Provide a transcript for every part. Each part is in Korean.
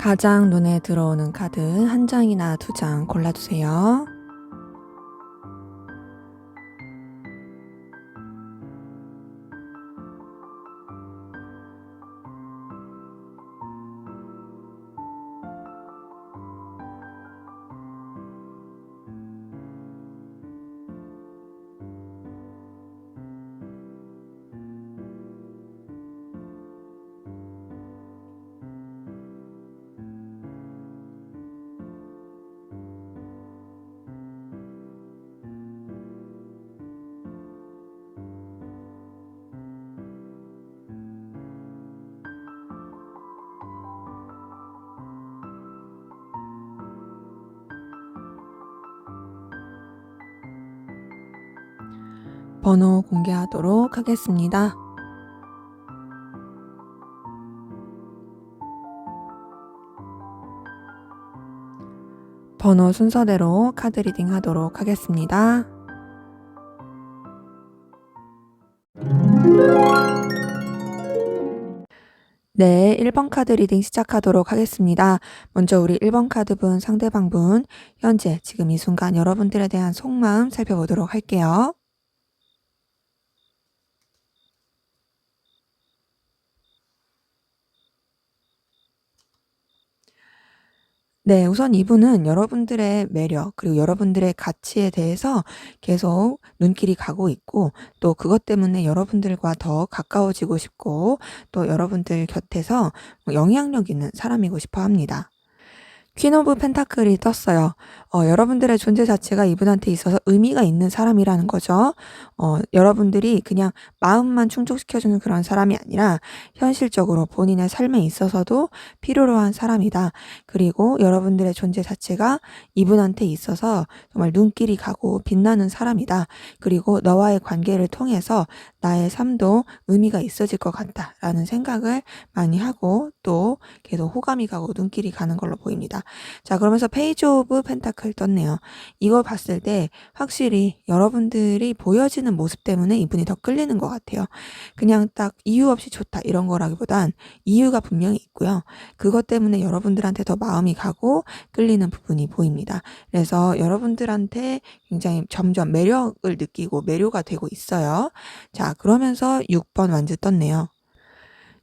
가장 눈에 들어오는 카드 한 장이나 두 장 골라주세요. 번호 공개하도록 하겠습니다. 번호 순서대로 카드 리딩 하도록 하겠습니다. 네, 1번 카드 리딩 시작하도록 하겠습니다. 먼저 우리 1번 카드분, 상대방분, 현재 지금 이 순간 여러분들에 대한 속마음 살펴보도록 할게요. 네, 우선 이분은 여러분들의 매력 그리고 여러분들의 가치에 대해서 계속 눈길이 가고 있고, 또 그것 때문에 여러분들과 더 가까워지고 싶고, 또 여러분들 곁에서 영향력 있는 사람이고 싶어 합니다. 퀸 오브 펜타클이 떴어요. 여러분들의 존재 자체가 이분한테 있어서 의미가 있는 사람이라는 거죠. 여러분들이 그냥 마음만 충족시켜주는 그런 사람이 아니라 현실적으로 본인의 삶에 있어서도 필요로 한 사람이다. 그리고 여러분들의 존재 자체가 이분한테 있어서 정말 눈길이 가고 빛나는 사람이다. 그리고 너와의 관계를 통해서 나의 삶도 의미가 있어질 것 같다라는 생각을 많이 하고, 또 계속 호감이 가고 눈길이 가는 걸로 보입니다. 자, 그러면서 페이지 오브 펜타클 떴네요. 이걸 봤을 때 확실히 여러분들이 보여지는 모습 때문에 이분이 더 끌리는 것 같아요. 그냥 딱 이유 없이 좋다 이런 거라기보단 이유가 분명히 있고요. 그것 때문에 여러분들한테 더 마음이 가고 끌리는 부분이 보입니다. 그래서 여러분들한테 굉장히 점점 매력을 느끼고 매료가 되고 있어요. 자, 그러면서 6번 완즈 떴네요.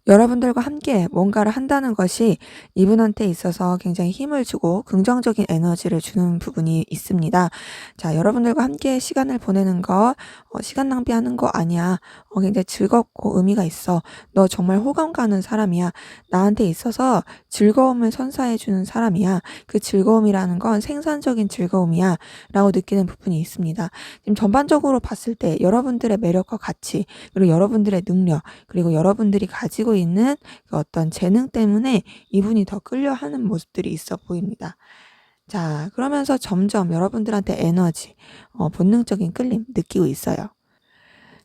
여러분들과 함께 뭔가를 한다는 것이 이분한테 있어서 굉장히 힘을 주고 긍정적인 에너지를 주는 부분이 있습니다. 자, 여러분들과 함께 시간을 보내는 거, 시간 낭비하는 거 아니야. 굉장히 즐겁고 의미가 있어. 너 정말 호감 가는 사람이야. 나한테 있어서 즐거움을 선사해주는 사람이야. 그 즐거움이라는 건 생산적인 즐거움이야. 라고 느끼는 부분이 있습니다. 지금 전반적으로 봤을 때 여러분들의 매력과 가치, 그리고 여러분들의 능력, 그리고 여러분들이 가지고 있는 그 어떤 재능 때문에 이분이 더 끌려하는 모습들이 있어 보입니다. 자, 그러면서 점점 여러분들한테 에너지, 본능적인 끌림 느끼고 있어요.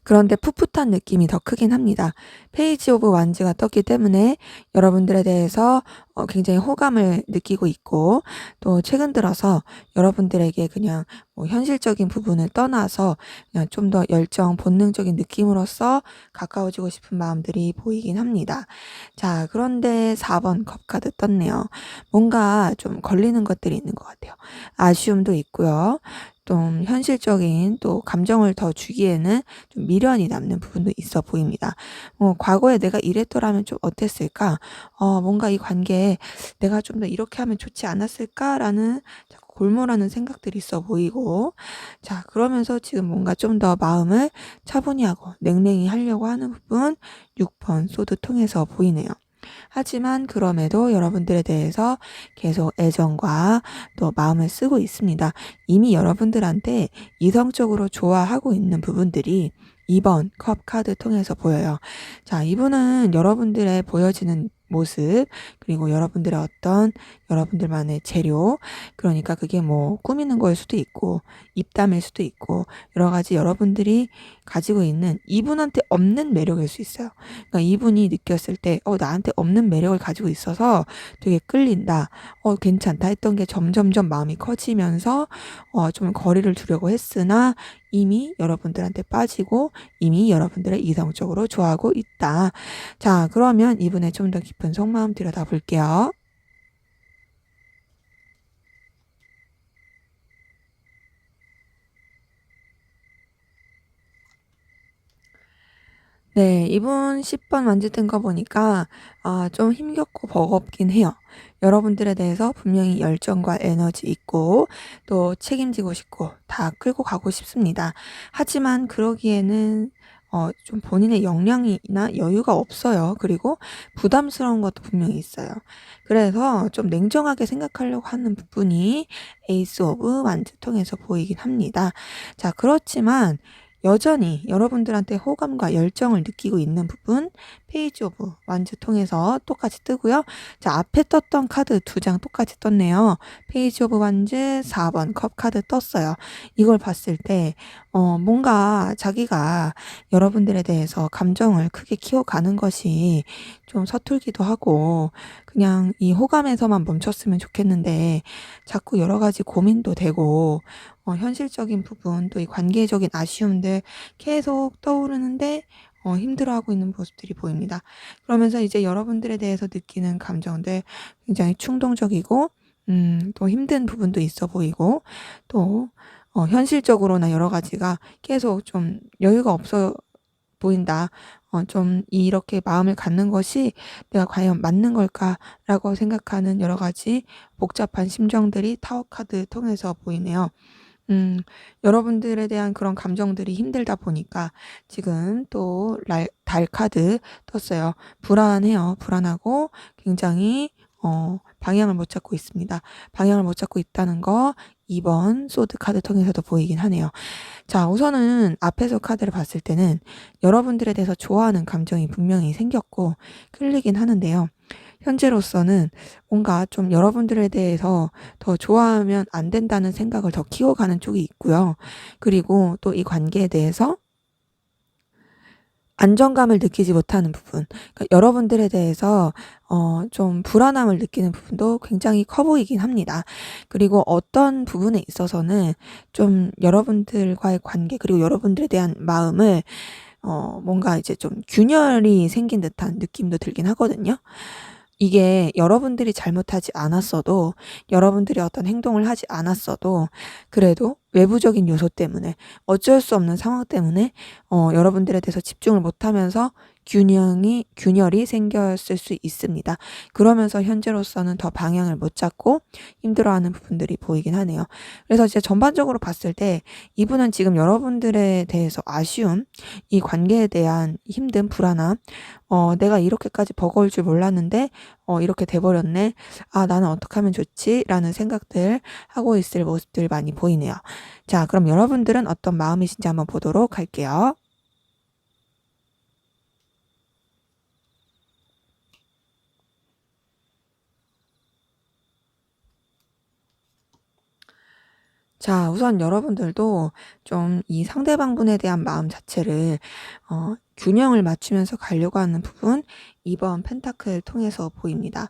그런데 풋풋한 느낌이 더 크긴 합니다. 페이지 오브 완즈가 떴기 때문에 여러분들에 대해서 굉장히 호감을 느끼고 있고, 또 최근 들어서 여러분들에게 그냥 현실적인 부분을 떠나서 그냥 좀 더 열정, 본능적인 느낌으로서 가까워지고 싶은 마음들이 보이긴 합니다. 자, 그런데 4번 컵카드 떴네요. 뭔가 좀 걸리는 것들이 있는 것 같아요. 아쉬움도 있고요. 좀 현실적인 또 감정을 더 주기에는 좀 미련이 남는 부분도 있어 보입니다. 과거에 내가 이랬더라면 좀 어땠을까? 뭔가 이 관계에 내가 좀 더 이렇게 하면 좋지 않았을까라는 자꾸 골몰하는 생각들이 있어 보이고, 자, 그러면서 지금 뭔가 좀 더 마음을 차분히 하고 냉랭히 하려고 하는 부분 6번 소드 통해서 보이네요. 하지만 그럼에도 여러분들에 대해서 계속 애정과 또 마음을 쓰고 있습니다. 이미 여러분들한테 이성적으로 좋아하고 있는 부분들이 2번 컵 카드 통해서 보여요. 자, 이분은 여러분들의 보여지는 모습, 그리고 여러분들의 어떤 여러분들만의 재료, 그러니까 그게 뭐 꾸미는 거일 수도 있고 입담일 수도 있고 여러 가지 여러분들이 가지고 있는 이분한테 없는 매력일 수 있어요. 그러니까 이분이 느꼈을 때 나한테 없는 매력을 가지고 있어서 되게 끌린다, 괜찮다 했던 게 점점점 마음이 커지면서 좀 거리를 두려고 했으나 이미 여러분들한테 빠지고 이미 여러분들을 이성적으로 좋아하고 있다. 자, 그러면 이분의 좀 더 깊은 속마음 들여다볼게요. 네. 이분 10번 만지는 거 보니까 좀 힘겹고 버겁긴 해요. 여러분들에 대해서 분명히 열정과 에너지 있고 또 책임지고 싶고 다 끌고 가고 싶습니다. 하지만 그러기에는 좀 본인의 역량이나 여유가 없어요. 그리고 부담스러운 것도 분명히 있어요. 그래서 좀 냉정하게 생각하려고 하는 부분이 에이스 오브 완즈 통해서 보이긴 합니다. 자, 그렇지만 여전히 여러분들한테 호감과 열정을 느끼고 있는 부분 페이지 오브 완즈 통해서 똑같이 뜨고요. 자, 앞에 떴던 카드 2장 똑같이 떴네요. 페이지 오브 완즈 4번 컵 카드 떴어요. 이걸 봤을 때 뭔가 자기가 여러분들에 대해서 감정을 크게 키워가는 것이 좀 서툴기도 하고 그냥 이 호감에서만 멈췄으면 좋겠는데 자꾸 여러 가지 고민도 되고 현실적인 부분 또 이 관계적인 아쉬움들 계속 떠오르는데 힘들어하고 있는 모습들이 보입니다. 그러면서 이제 여러분들에 대해서 느끼는 감정들 굉장히 충동적이고 또 힘든 부분도 있어 보이고 또 현실적으로나 여러 가지가 계속 좀 여유가 없어 보인다. 좀 이렇게 마음을 갖는 것이 '내가 과연 맞는 걸까?'라고 생각하는 여러 가지 복잡한 심정들이 타워 카드 통해서 보이네요. 음 여러분들에 대한 그런 감정들이 힘들다 보니까 지금 또 달 카드 떴어요. 불안해요. 불안하고 굉장히 방향을 못 잡고 있습니다. 방향을 못 잡고 있다는 거 2번 소드 카드 통해서도 보이긴 하네요. 자, 우선은 앞에서 카드를 봤을 때는 여러분들에 대해서 좋아하는 감정이 분명히 생겼고 끌리긴 하는데요. 현재로서는 뭔가 좀 여러분들에 대해서 더 좋아하면 안 된다는 생각을 더 키워가는 쪽이 있고요. 그리고 또 이 관계에 대해서 안정감을 느끼지 못하는 부분, 그러니까 여러분들에 대해서 좀 불안함을 느끼는 부분도 굉장히 커 보이긴 합니다. 그리고 어떤 부분에 있어서는 좀 여러분들과의 관계 그리고 여러분들에 대한 마음을 뭔가 이제 좀 균열이 생긴 듯한 느낌도 들긴 하거든요. 이게 여러분들이 잘못하지 않았어도 여러분들이 어떤 행동을 하지 않았어도 그래도 외부적인 요소 때문에 어쩔 수 없는 상황 때문에 여러분들에 대해서 집중을 못하면서 균열이 생겼을 수 있습니다. 그러면서 현재로서는 더 방향을 못 잡고 힘들어하는 부분들이 보이긴 하네요. 그래서 이제 전반적으로 봤을 때 이분은 지금 여러분들에 대해서 아쉬움, 이 관계에 대한 힘든 불안함, 내가 이렇게까지 버거울 줄 몰랐는데 이렇게 돼 버렸네. '아 나는 어떻게 하면 좋지?'라는 생각들 하고 있을 모습들 많이 보이네요. 자, 그럼 여러분들은 어떤 마음이신지 한번 보도록 할게요. 자, 우선 여러분들도 좀 이 상대방분에 대한 마음 자체를 균형을 맞추면서 가려고 하는 부분 2번 펜타클 통해서 보입니다.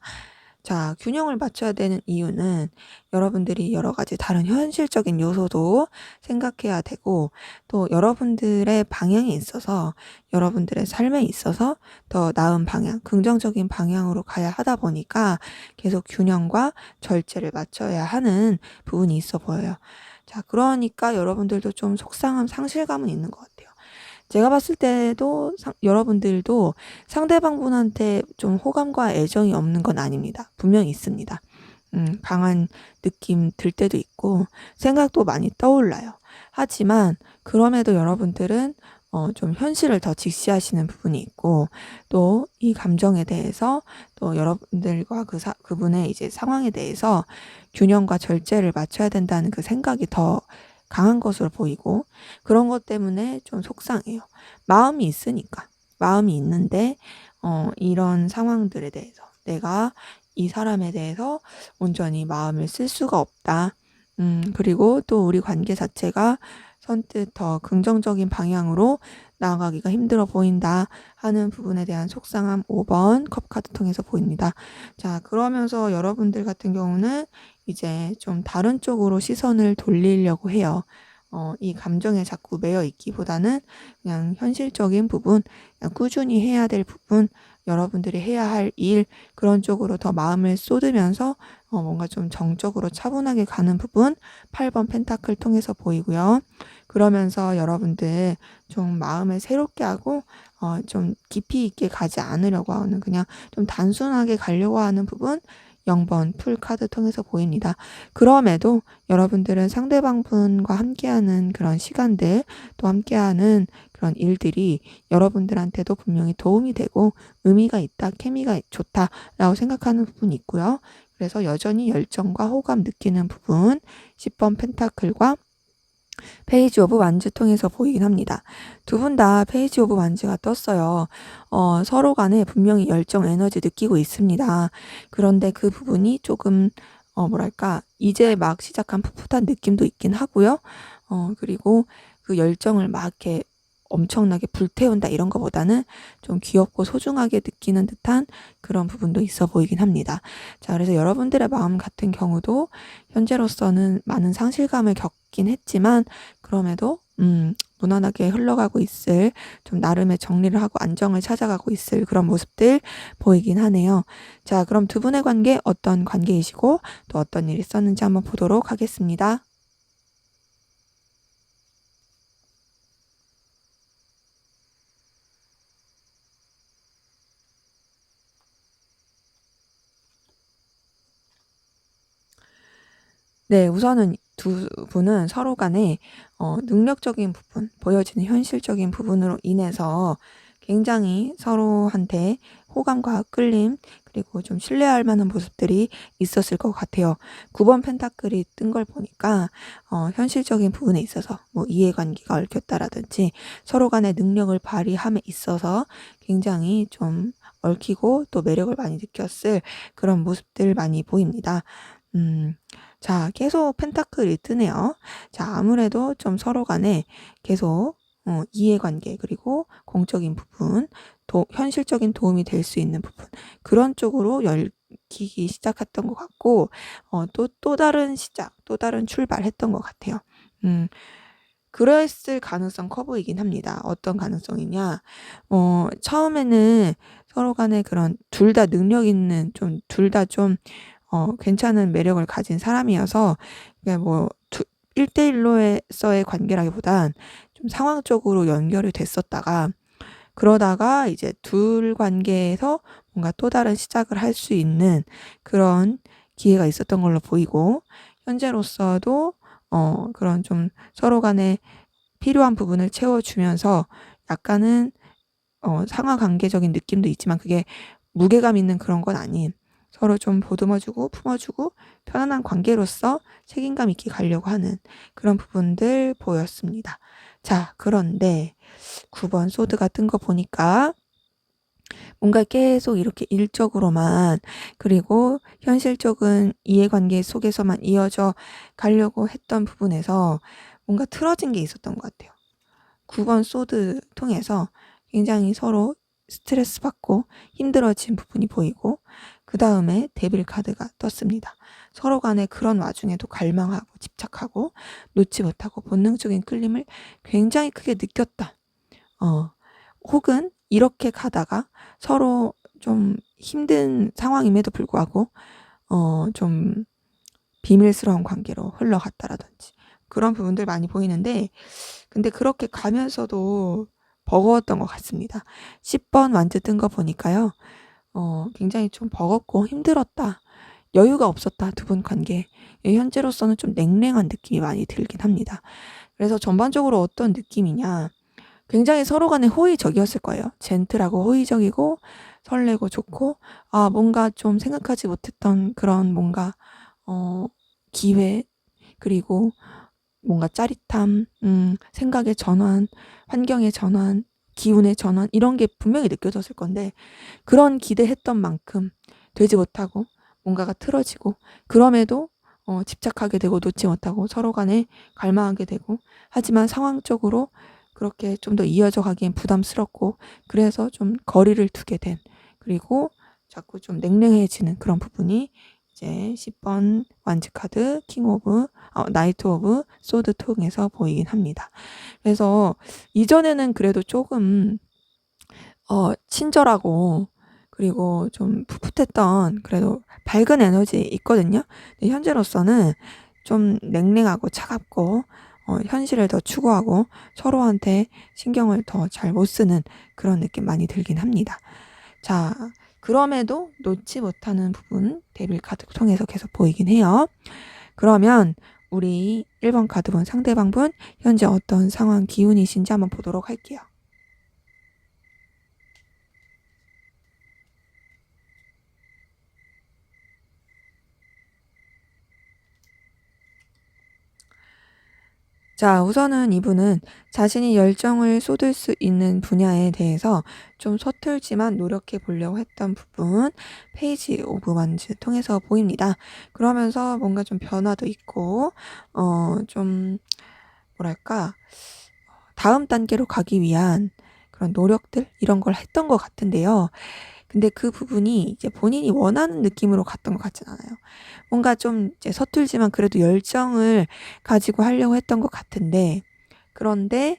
자, 균형을 맞춰야 되는 이유는 여러분들이 여러 가지 다른 현실적인 요소도 생각해야 되고 또 여러분들의 방향에 있어서 여러분들의 삶에 있어서 더 나은 방향, 긍정적인 방향으로 가야 하다 보니까 계속 균형과 절제를 맞춰야 하는 부분이 있어 보여요. 자, 그러니까 여러분들도 좀 속상함, 상실감은 있는 것 같아요. 제가 봤을 때도 여러분들도 상대방분한테 좀 호감과 애정이 없는 건 아닙니다. 분명히 있습니다. 강한 느낌 들 때도 있고 생각도 많이 떠올라요. 하지만 그럼에도 여러분들은 좀 현실을 더 직시하시는 부분이 있고 또 이 감정에 대해서 또 여러분들과 그분의 이제 상황에 대해서 균형과 절제를 맞춰야 된다는 그 생각이 더 강한 것으로 보이고 그런 것 때문에 좀 속상해요. 마음이 있으니까. 마음이 있는데 이런 상황들에 대해서 내가 이 사람에 대해서 온전히 마음을 쓸 수가 없다. 그리고 또 우리 관계 자체가 선뜻 더 긍정적인 방향으로 나아가기가 힘들어 보인다 하는 부분에 대한 속상함 5번 컵 카드 통해서 보입니다. 자, 그러면서 여러분들 같은 경우는 이제 좀 다른 쪽으로 시선을 돌리려고 해요. 이 감정에 자꾸 매여 있기보다는 그냥 현실적인 부분, 그냥 꾸준히 해야 될 부분, 여러분들이 해야 할 일, 그런 쪽으로 더 마음을 쏟으면서 뭔가 좀 정적으로 차분하게 가는 부분 8번 펜타클 통해서 보이고요. 그러면서 여러분들 좀 마음을 새롭게 하고 좀 깊이 있게 가지 않으려고 하는, 그냥 좀 단순하게 가려고 하는 부분 0번 풀 카드 통해서 보입니다. 그럼에도 여러분들은 상대방 분과 함께하는 그런 시간들, 또 함께하는 그런 일들이 여러분들한테도 분명히 도움이 되고 의미가 있다, 케미가 좋다라고 생각하는 부분이 있고요. 그래서 여전히 열정과 호감 느끼는 부분 10번 펜타클과 페이지 오브 완즈 통해서 보이긴 합니다. 두 분 다 페이지 오브 완즈가 떴어요. 서로 간에 분명히 열정, 에너지 느끼고 있습니다. 그런데 그 부분이 조금 뭐랄까, 이제 막 시작한 풋풋한 느낌도 있긴 하고요. 그리고 그 열정을 막 이렇게 엄청나게 불태운다 이런 거보다는 좀 귀엽고 소중하게 느끼는 듯한 그런 부분도 있어 보이긴 합니다. 자, 그래서 여러분들의 마음 같은 경우도 현재로서는 많은 상실감을 겪긴 했지만 그럼에도 무난하게 흘러가고 있을, 좀 나름의 정리를 하고 안정을 찾아가고 있을 그런 모습들 보이긴 하네요. 자, 그럼 두 분의 관계 어떤 관계이시고 또 어떤 일이 있었는지 한번 보도록 하겠습니다. 네, 우선은 두 분은 서로 간에 능력적인 부분, 보여지는 현실적인 부분으로 인해서 굉장히 서로한테 호감과 끌림, 그리고 좀 신뢰할 만한 모습들이 있었을 것 같아요. 9번 펜타클이 뜬 걸 보니까 현실적인 부분에 있어서 뭐 이해관계가 얽혔다라든지 서로 간의 능력을 발휘함에 있어서 굉장히 좀 얽히고 또 매력을 많이 느꼈을 그런 모습들 많이 보입니다. 자, 계속 펜타클이 뜨네요. 자, 아무래도 좀 서로 간에 계속 이해관계, 그리고 공적인 부분, 현실적인 도움이 될 수 있는 부분, 그런 쪽으로 열기기 시작했던 것 같고, 또 다른 시작, 또 다른 출발했던 것 같아요. 그랬을 가능성 커 보이긴 합니다. 어떤 가능성이냐? 처음에는 서로 간에 그런 둘 다 능력 있는, 좀 둘 다 좀 괜찮은 매력을 가진 사람이어서, 그냥 뭐 1대1로서의 관계라기보단 좀 상황적으로 연결이 됐었다가, 그러다가 이제 둘 관계에서 뭔가 또 다른 시작을 할 수 있는 그런 기회가 있었던 걸로 보이고, 현재로서도 그런 좀 서로 간에 필요한 부분을 채워주면서 약간은 상하 관계적인 느낌도 있지만 그게 무게감 있는 그런 건 아닌, 서로 좀 보듬어주고 품어주고 편안한 관계로서 책임감 있게 가려고 하는 그런 부분들 보였습니다. 자, 그런데 9번 소드가 뜬 거 보니까 뭔가 계속 이렇게 일적으로만, 그리고 현실적인 이해관계 속에서만 이어져 가려고 했던 부분에서 뭔가 틀어진 게 있었던 것 같아요. 9번 소드 통해서 굉장히 서로 스트레스 받고 힘들어진 부분이 보이고, 그 다음에 데빌 카드가 떴습니다. 서로 간에 그런 와중에도 갈망하고 집착하고 놓지 못하고 본능적인 끌림을 굉장히 크게 느꼈다. 혹은 이렇게 가다가 서로 좀 힘든 상황임에도 불구하고 좀 비밀스러운 관계로 흘러갔다라든지 그런 부분들 많이 보이는데, 근데 그렇게 가면서도 버거웠던 것 같습니다. 10번 완즈 뜬 거 보니까요. 굉장히 좀 버겁고 힘들었다. 여유가 없었다. 두 분 관계. 현재로서는 좀 냉랭한 느낌이 많이 들긴 합니다. 그래서 전반적으로 어떤 느낌이냐. 굉장히 서로 간에 호의적이었을 거예요. 젠틀하고 호의적이고 설레고 좋고, 뭔가 좀 생각하지 못했던 그런 뭔가 기회, 그리고 뭔가 짜릿함, 생각의 전환, 환경의 전환, 기운의 전환, 이런 게 분명히 느껴졌을 건데, 그런 기대했던 만큼 되지 못하고 뭔가가 틀어지고, 그럼에도 집착하게 되고 놓지 못하고 서로 간에 갈망하게 되고, 하지만 상황적으로 그렇게 좀 더 이어져 가기엔 부담스럽고, 그래서 좀 거리를 두게 된, 그리고 자꾸 좀 냉랭해지는 그런 부분이 이제 10번 완즈 카드 나이트 오브 소드 통해서 보이긴 합니다. 그래서 이전에는 그래도 조금 친절하고 그리고 좀 풋풋했던 그래도 밝은 에너지 있거든요. 근데 현재로서는 좀 냉랭하고 차갑고 현실을 더 추구하고 서로한테 신경을 더 잘 못 쓰는 그런 느낌 많이 들긴 합니다. 자, 그럼에도 놓지 못하는 부분 데빌 카드 통해서 계속 보이긴 해요. 그러면 우리 1번 카드분 상대방분 현재 어떤 상황 기운이신지 한번 보도록 할게요. 자, 우선은 이분은 자신이 열정을 쏟을 수 있는 분야에 대해서 좀 서툴지만 노력해 보려고 했던 부분 페이지 오브 완즈 통해서 보입니다. 그러면서 뭔가 좀 변화도 있고 좀 뭐랄까 다음 단계로 가기 위한 그런 노력들 이런 걸 했던 것 같은데요. 근데 그 부분이 이제 본인이 원하는 느낌으로 갔던 것 같진 않아요. 뭔가 좀 이제 서툴지만 그래도 열정을 가지고 하려고 했던 것 같은데, 그런데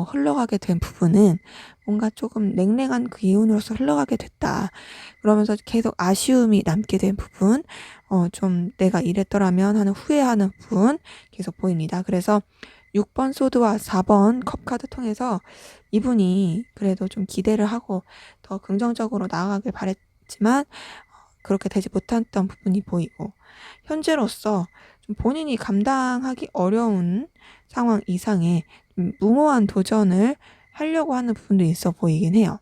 흘러가게 된 부분은 뭔가 조금 냉랭한 그 기운으로서 흘러가게 됐다. 그러면서 계속 아쉬움이 남게 된 부분, 좀 내가 이랬더라면 하는 후회하는 부분 계속 보입니다. 그래서 6번 소드와 4번 컵 카드 통해서 이분이 그래도 좀 기대를 하고 더 긍정적으로 나아가길 바랬지만 그렇게 되지 못했던 부분이 보이고, 현재로서 좀 본인이 감당하기 어려운 상황 이상의 무모한 도전을 하려고 하는 부분도 있어 보이긴 해요.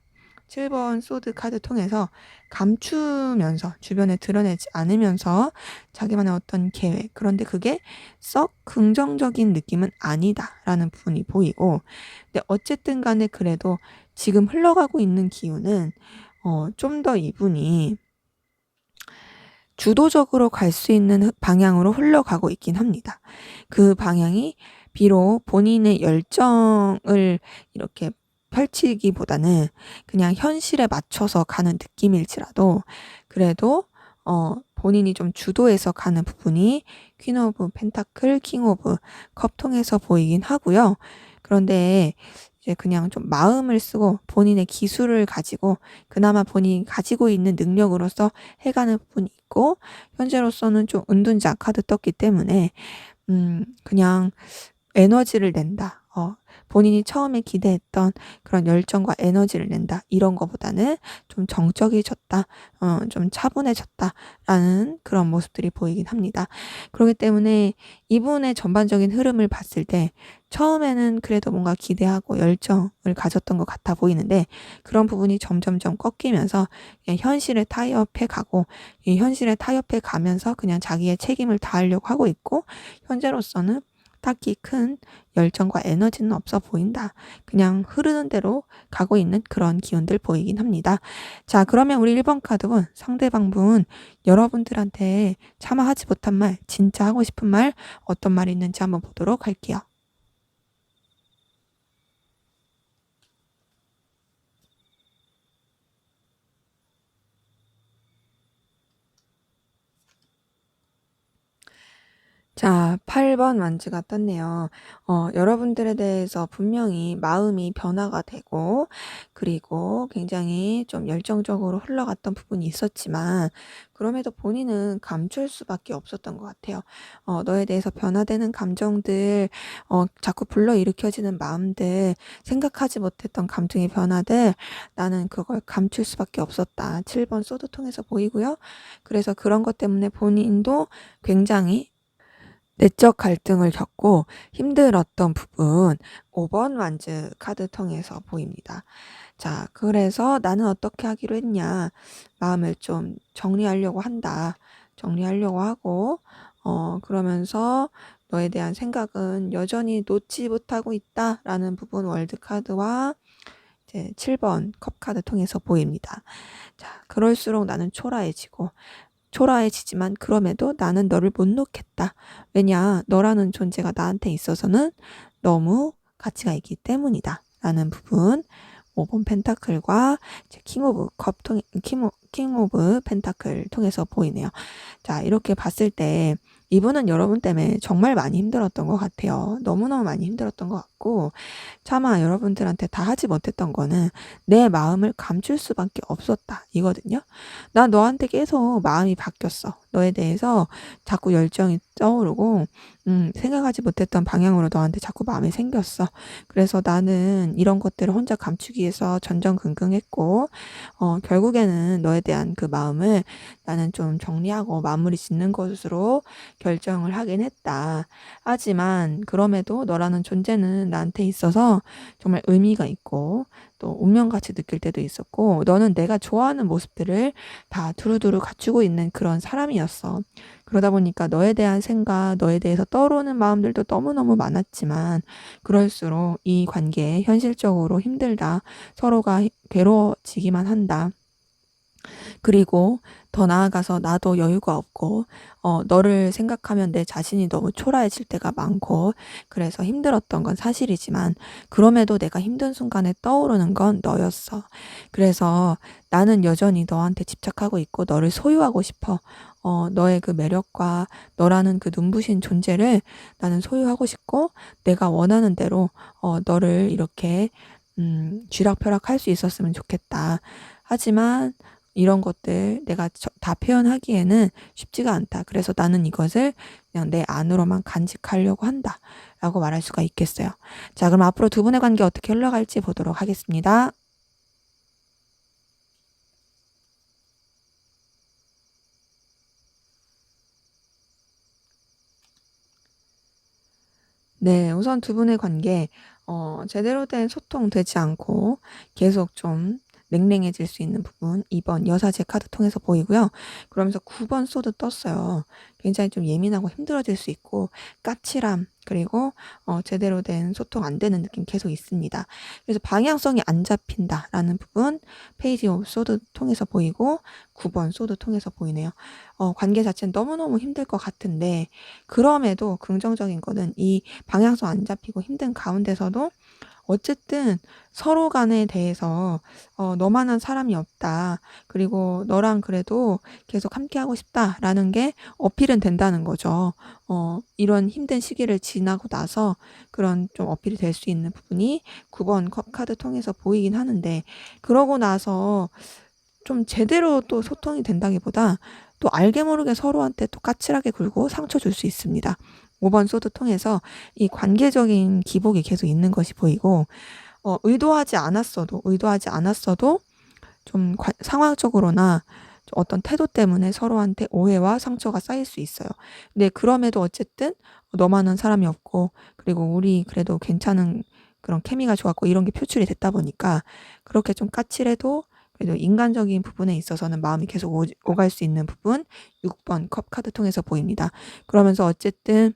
7번 소드 카드 통해서 감추면서 주변에 드러내지 않으면서 자기만의 어떤 계획, 그런데 그게 썩 긍정적인 느낌은 아니다라는 부분이 보이고, 근데 어쨌든 간에 그래도 지금 흘러가고 있는 기운은 좀 더 이분이 주도적으로 갈 수 있는 방향으로 흘러가고 있긴 합니다. 그 방향이 비록 본인의 열정을 이렇게 펼치기보다는 그냥 현실에 맞춰서 가는 느낌일지라도 그래도 본인이 좀 주도해서 가는 부분이 퀸 오브 펜타클, 킹 오브 컵 통해서 보이긴 하고요. 그런데 이제 그냥 좀 마음을 쓰고 본인의 기술을 가지고 그나마 본인이 가지고 있는 능력으로서 해가는 부분이 있고, 현재로서는 좀 은둔자 카드 떴기 때문에 그냥 에너지를 낸다. 본인이 처음에 기대했던 그런 열정과 에너지를 낸다. 이런 거보다는 좀 정적이졌다. 좀 차분해졌다라는 그런 모습들이 보이긴 합니다. 그렇기 때문에 이분의 전반적인 흐름을 봤을 때 처음에는 그래도 뭔가 기대하고 열정을 가졌던 것 같아 보이는데, 그런 부분이 점점점 꺾이면서 그냥 현실에 타협해 가고, 이 현실에 타협해 가면서 그냥 자기의 책임을 다하려고 하고 있고, 현재로서는 딱히 큰 열정과 에너지는 없어 보인다. 그냥 흐르는 대로 가고 있는 그런 기운들 보이긴 합니다. 자, 그러면 우리 1번 카드는 상대방 분 여러분들한테 차마 하지 못한 말, 진짜 하고 싶은 말 어떤 말이 있는지 한번 보도록 할게요. 자, 8번 완즈가 떴네요. 여러분들에 대해서 분명히 마음이 변화가 되고, 그리고 굉장히 좀 열정적으로 흘러갔던 부분이 있었지만, 그럼에도 본인은 감출 수밖에 없었던 것 같아요. 너에 대해서 변화되는 감정들, 자꾸 불러일으켜지는 마음들, 생각하지 못했던 감정의 변화들, 나는 그걸 감출 수밖에 없었다. 7번 소드 통해서 보이고요. 그래서 그런 것 때문에 본인도 굉장히 내적 갈등을 겪고 힘들었던 부분 5번 완즈 카드 통해서 보입니다. 자, 그래서 나는 어떻게 하기로 했냐. 마음을 좀 정리하려고 한다. 정리하려고 하고, 그러면서 너에 대한 생각은 여전히 놓지 못하고 있다라는 부분 월드카드와 이제 7번 컵카드 통해서 보입니다. 자, 그럴수록 나는 초라해지지만 그럼에도 나는 너를 못 놓겠다. 왜냐, 너라는 존재가 나한테 있어서는 너무 가치가 있기 때문이다. 라는 부분 5번 펜타클과 이제 킹 오브 펜타클 통해서 보이네요. 자, 이렇게 봤을 때 이분은 여러분 때문에 정말 많이 힘들었던 것 같아요. 너무너무 많이 힘들었던 것 같고, 차마 여러분들한테 다 하지 못했던 거는 내 마음을 감출 수밖에 없었다 이거든요. 나 너한테 계속 마음이 바뀌었어. 너에 대해서 자꾸 열정이 떠오르고 생각하지 못했던 방향으로 너한테 자꾸 마음이 생겼어. 그래서 나는 이런 것들을 혼자 감추기 위해서 전전긍긍했고 결국에는 너에 대한 그 마음을 나는 좀 정리하고 마무리 짓는 것으로 결정을 하긴 했다. 하지만 그럼에도 너라는 존재는 나한테 있어서 정말 의미가 있고 또 운명같이 느낄 때도 있었고 너는 내가 좋아하는 모습들을 다 두루두루 갖추고 있는 그런 사람이었어. 그러다 보니까 너에 대한 생각, 너에 대해서 떠오르는 마음들도 너무너무 많았지만 그럴수록 이 관계 현실적으로 힘들다. 서로가 괴로워지기만 한다. 그리고 더 나아가서 나도 여유가 없고 너를 생각하면 내 자신이 너무 초라해질 때가 많고 그래서 힘들었던 건 사실이지만 그럼에도 내가 힘든 순간에 떠오르는 건 너였어. 그래서 나는 여전히 너한테 집착하고 있고 너를 소유하고 싶어. 너의 그 매력과 너라는 그 눈부신 존재를 나는 소유하고 싶고 내가 원하는 대로 너를 이렇게 쥐락펴락할 수 있었으면 좋겠다. 하지만 이런 것들 내가 다 표현하기에는 쉽지가 않다. 그래서 나는 이것을 그냥 내 안으로만 간직하려고 한다. 라고 말할 수가 있겠어요. 자, 그럼 앞으로 두 분의 관계 어떻게 흘러갈지 보도록 하겠습니다. 네, 우선 두 분의 관계, 제대로 된 소통 되지 않고 계속 좀 냉랭해질 수 있는 부분 2번 여사제 카드 통해서 보이고요. 그러면서 9번 소드 떴어요. 굉장히 좀 예민하고 힘들어질 수 있고 까칠함 그리고 제대로 된 소통 안 되는 느낌 계속 있습니다. 그래서 방향성이 안 잡힌다라는 부분 페이지 오브 소드 통해서 보이고 9번 소드 통해서 보이네요. 관계 자체는 너무너무 힘들 것 같은데 그럼에도 긍정적인 거는 이 방향성 안 잡히고 힘든 가운데서도 어쨌든 서로 간에 대해서 너만한 사람이 없다. 그리고 너랑 그래도 계속 함께 하고 싶다라는 게 어필은 된다는 거죠. 이런 힘든 시기를 지나고 나서 그런 좀 어필이 될 수 있는 부분이 9번 컵 카드 통해서 보이긴 하는데 그러고 나서 좀 제대로 또 소통이 된다기보다 또 알게 모르게 서로한테 또 까칠하게 굴고 상처 줄 수 있습니다. 5번 소드 통해서 이 관계적인 기복이 계속 있는 것이 보이고 의도하지 않았어도 좀 상황적으로나 어떤 태도 때문에 서로한테 오해와 상처가 쌓일 수 있어요. 근데 그럼에도 어쨌든 너만한 사람이 없고 그리고 우리 그래도 괜찮은 그런 케미가 좋았고 이런 게 표출이 됐다 보니까 그렇게 좀 까칠해도 그래도 인간적인 부분에 있어서는 마음이 계속 오갈 수 있는 부분 6번 컵 카드 통해서 보입니다. 그러면서 어쨌든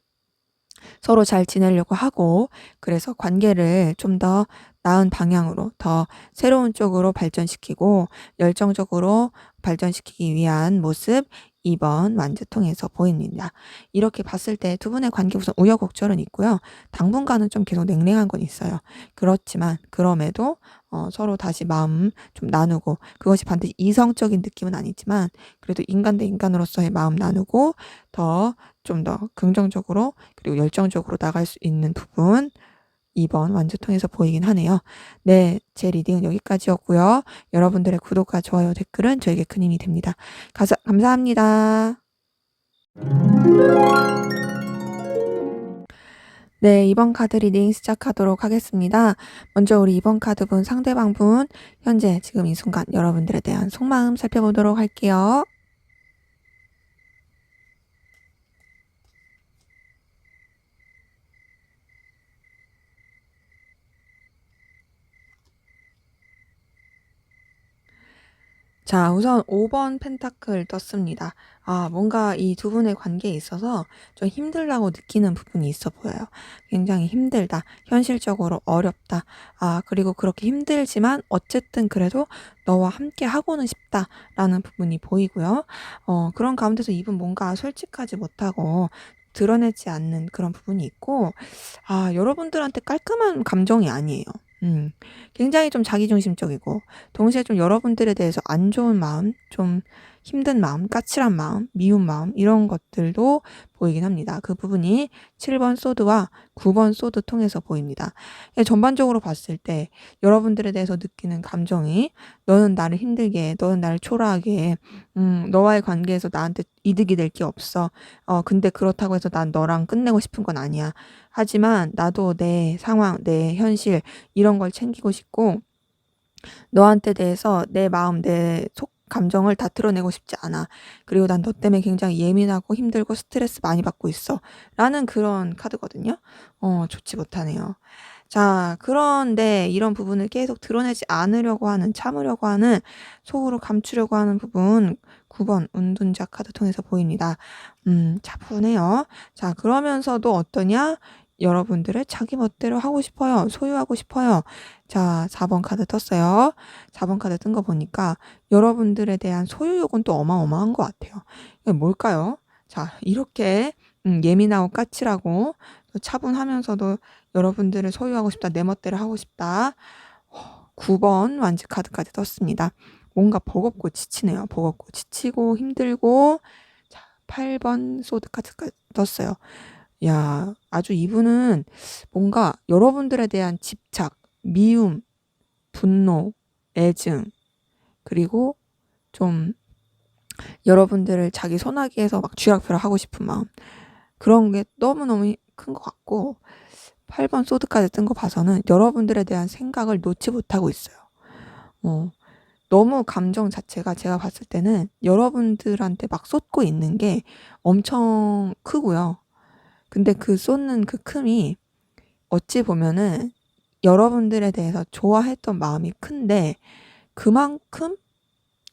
서로 잘 지내려고 하고 그래서 관계를 좀 더 나은 방향으로 더 새로운 쪽으로 발전시키고 열정적으로 발전시키기 위한 모습 2번 완주 통해서 보입니다. 이렇게 봤을 때 두 분의 관계 우선 우여곡절은 있고요. 당분간은 좀 계속 냉랭한 건 있어요. 그렇지만 그럼에도 서로 다시 마음 좀 나누고 그것이 반드시 이성적인 느낌은 아니지만 그래도 인간 대 인간으로서의 마음 나누고 좀 더 긍정적으로 그리고 열정적으로 나갈 수 있는 부분 2번 완주통해서 보이긴 하네요. 네, 제 리딩은 여기까지였고요. 여러분들의 구독과 좋아요, 댓글은 저에게 큰 힘이 됩니다. 감사합니다. 네, 2번 카드 리딩 시작하도록 하겠습니다. 먼저 우리 2번 카드 분 상대방 분 현재 지금 이 순간 여러분들에 대한 속마음 살펴보도록 할게요. 자, 우선 5번 펜타클 떴습니다. 뭔가 이 두 분의 관계에 있어서 좀 힘들다고 느끼는 부분이 있어 보여요. 굉장히 힘들다. 현실적으로 어렵다. 그리고 그렇게 힘들지만 어쨌든 그래도 너와 함께 하고는 싶다라는 부분이 보이고요. 그런 가운데서 이분 뭔가 솔직하지 못하고 드러내지 않는 그런 부분이 있고, 여러분들한테 깔끔한 감정이 아니에요. 음. 굉장히 좀 자기중심적이고 동시에 좀 여러분들에 대해서 안 좋은 마음, 좀 힘든 마음, 까칠한 마음, 미운 마음 이런 것들도 보이긴 합니다. 그 부분이 7번 소드와 9번 소드 통해서 보입니다. 예, 전반적으로 봤을 때 여러분들에 대해서 느끼는 감정이 너는 나를 힘들게 해, 너는 나를 초라하게 해, 너와의 관계에서 나한테 이득이 될 게 없어. 근데 그렇다고 해서 난 너랑 끝내고 싶은 건 아니야. 하지만 나도 내 상황, 내 현실 이런 걸 챙기고 싶고 너한테 대해서 내 마음, 내 속 감정을 다 드러내고 싶지 않아. 그리고 난 너 때문에 굉장히 예민하고 힘들고 스트레스 많이 받고 있어. 라는 그런 카드거든요. 좋지 못하네요. 자, 그런데 이런 부분을 계속 드러내지 않으려고 하는, 참으려고 하는, 속으로 감추려고 하는 부분 9번 운둔자 카드 통해서 보입니다. 차분해요. 자, 그러면서도 어떠냐? 여러분들을 자기 멋대로 하고 싶어요. 소유하고 싶어요. 자, 4번 카드 떴어요. 4번 카드 뜬 거 보니까 여러분들에 대한 소유욕은 또 어마어마한 것 같아요. 이게 뭘까요? 자, 이렇게 예민하고 까칠하고 또 차분하면서도 여러분들을 소유하고 싶다, 내 멋대로 하고 싶다. 9번 완지 카드까지 떴습니다. 뭔가 버겁고 지치네요. 버겁고 지치고 힘들고. 자, 8번 소드 카드까지 떴어요. 야, 아주 이분은 뭔가 여러분들에 대한 집착, 미움, 분노, 애증, 그리고 좀 여러분들을 자기 손아귀에서 막 쥐락펴락 하고 싶은 마음. 그런 게 너무너무 큰 것 같고, 8번 소드까지 뜬 거 봐서는 여러분들에 대한 생각을 놓지 못하고 있어요. 어, 너무 감정 자체가 제가 봤을 때는 여러분들한테 막 쏟고 있는 게 엄청 크고요. 근데 그 쏟는 그 큼이 어찌 보면은 여러분들에 대해서 좋아했던 마음이 큰데 그만큼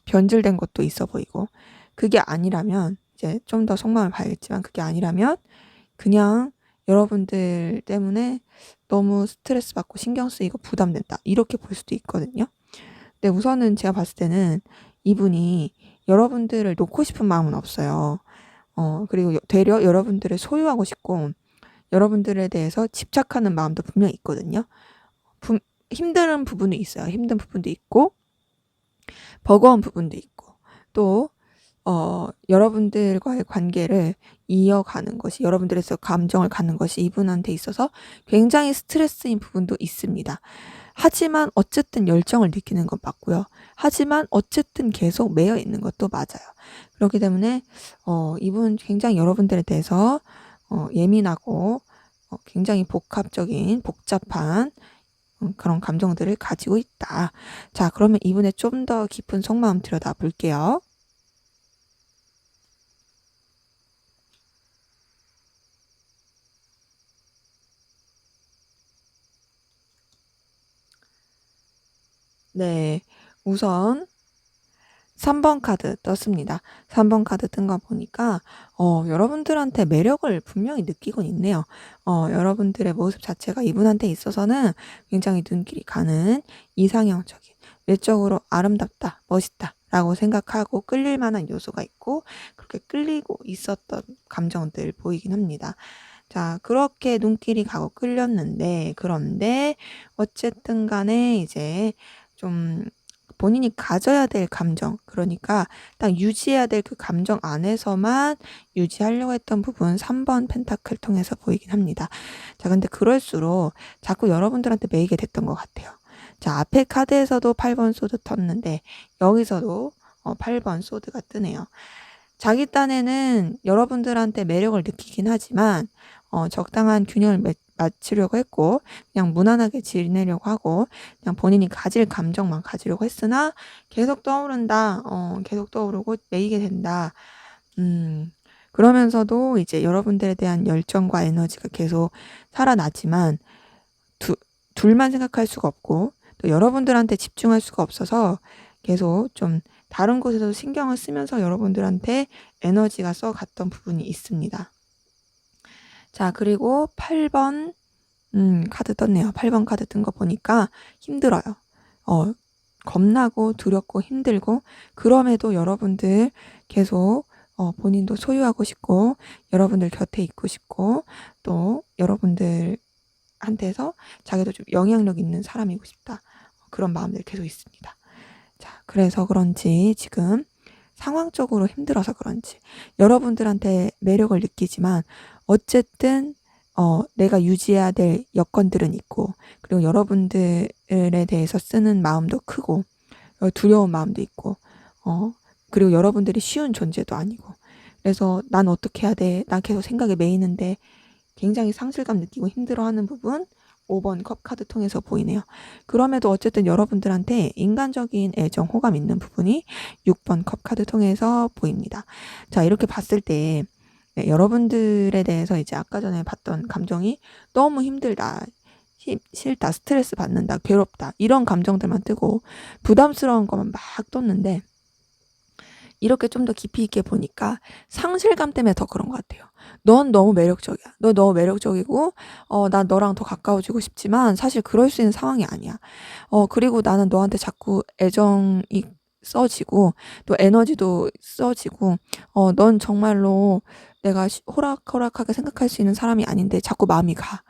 변질된 것도 있어 보이고, 그게 아니라면 이제 좀 더 속마음을 봐야겠지만 그게 아니라면 그냥 여러분들 때문에 너무 스트레스 받고 신경 쓰이고 부담된다, 이렇게 볼 수도 있거든요. 근데 우선은 제가 봤을 때는 이분이 여러분들을 놓고 싶은 마음은 없어요. 그리고 되려 여러분들을 소유하고 싶고 여러분들에 대해서 집착하는 마음도 분명히 있거든요. 힘든 부분도 있어요. 힘든 부분도 있고 버거운 부분도 있고 또 여러분들과의 관계를 이어가는 것이, 여러분들에서 감정을 갖는 것이 이분한테 있어서 굉장히 스트레스인 부분도 있습니다. 하지만 어쨌든 열정을 느끼는 건 맞고요. 하지만 어쨌든 계속 매여 있는 것도 맞아요. 그렇기 때문에 이분 굉장히 여러분들에 대해서 예민하고 굉장히 복합적인 복잡한 그런 감정들을 가지고 있다. 자, 그러면 이분의 좀 더 깊은 속마음 들여다 볼게요. 네, 우선 3번 카드 떴습니다. 3번 카드 뜬 거 보니까 여러분들한테 매력을 분명히 느끼곤 있네요. 여러분들의 모습 자체가 이분한테 있어서는 굉장히 눈길이 가는 이상형적인, 외적으로 아름답다, 멋있다 라고 생각하고 끌릴 만한 요소가 있고 그렇게 끌리고 있었던 감정들 보이긴 합니다. 자, 그렇게 눈길이 가고 끌렸는데, 그런데 어쨌든 간에 이제 좀 본인이 가져야 될 감정, 그러니까 딱 유지해야 될 그 감정 안에서만 유지하려고 했던 부분 3번 펜타클 통해서 보이긴 합니다. 자, 근데 그럴수록 자꾸 여러분들한테 매이게 됐던 것 같아요. 자, 앞에 카드에서도 8번 소드 텄는데 여기서도 8번 소드가 뜨네요. 자기 딴에는 여러분들한테 매력을 느끼긴 하지만 적당한 균형을 맞추려고 했고 그냥 무난하게 지내려고 하고 그냥 본인이 가질 감정만 가지려고 했으나 계속 떠오른다. 계속 떠오르고 매이게 된다. 그러면서도 이제 여러분들에 대한 열정과 에너지가 계속 살아나지만 둘만 생각할 수가 없고 또 여러분들한테 집중할 수가 없어서 계속 좀 다른 곳에서 신경을 쓰면서 여러분들한테 에너지가 써갔던 부분이 있습니다. 자, 그리고 8번 카드 떴네요. 8번 카드 뜬 거 보니까 힘들어요. 겁나고 두렵고 힘들고 그럼에도 여러분들 계속 본인도 소유하고 싶고 여러분들 곁에 있고 싶고 또 여러분들 한테서 자기도 좀 영향력 있는 사람이고 싶다. 그런 마음들이 계속 있습니다. 자, 그래서 그런지 지금 상황적으로 힘들어서 그런지 여러분들한테 매력을 느끼지만 어쨌든 내가 유지해야 될 여건들은 있고, 그리고 여러분들에 대해서 쓰는 마음도 크고, 두려운 마음도 있고, 그리고 여러분들이 쉬운 존재도 아니고, 그래서 난 어떻게 해야 돼? 난 계속 생각에 매이는데 굉장히 상실감 느끼고 힘들어하는 부분 5번 컵 카드 통해서 보이네요. 그럼에도 어쨌든 여러분들한테 인간적인 애정, 호감 있는 부분이 6번 컵 카드 통해서 보입니다. 자, 이렇게 봤을 때 네, 여러분들에 대해서 이제 아까 전에 봤던 감정이 너무 힘들다, 싫다, 스트레스 받는다, 괴롭다, 이런 감정들만 뜨고 부담스러운 것만 막 떴는데, 이렇게 좀 더 깊이 있게 보니까 상실감 때문에 더 그런 것 같아요. 넌 너무 매력적이야. 너 너무 매력적이고, 난 너랑 더 가까워지고 싶지만 사실 그럴 수 있는 상황이 아니야. 그리고 나는 너한테 자꾸 애정이 써지고, 또 에너지도 써지고, 넌 정말로 내가 호락호락하게 생각할 수 있는 사람이 아닌데 자꾸 마음이 가.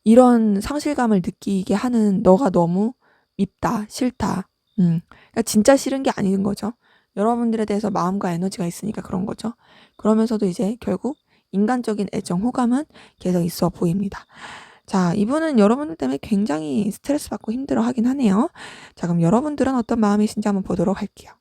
이런 상실감을 느끼게 하는 너가 너무 밉다, 싫다. 그러니까 진짜 싫은 게 아닌 거죠. 여러분들에 대해서 마음과 에너지가 있으니까 그런 거죠. 그러면서도 이제 결국 인간적인 애정, 호감은 계속 있어 보입니다. 자, 이분은 여러분들 때문에 굉장히 스트레스 받고 힘들어 하긴 하네요. 자, 그럼 여러분들은 어떤 마음이신지 한번 보도록 할게요.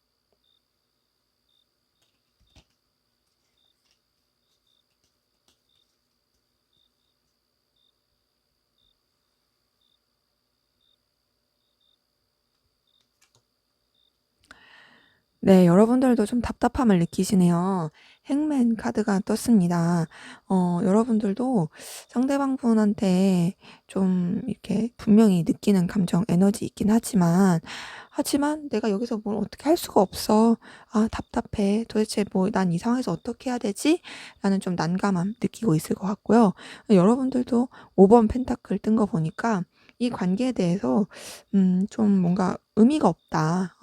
네, 여러분들도 좀 답답함을 느끼시네요. 행맨 카드가 떴습니다. 여러분들도 상대방 분한테 좀 이렇게 분명히 느끼는 감정, 에너지 있긴 하지만 내가 여기서 뭘 어떻게 할 수가 없어. 아, 답답해. 도대체 뭐 난 이 상황에서 어떻게 해야 되지? 라는 좀 난감함 느끼고 있을 것 같고요. 여러분들도 5번 펜타클 뜬 거 보니까 이 관계에 대해서 좀 뭔가 의미가 없다.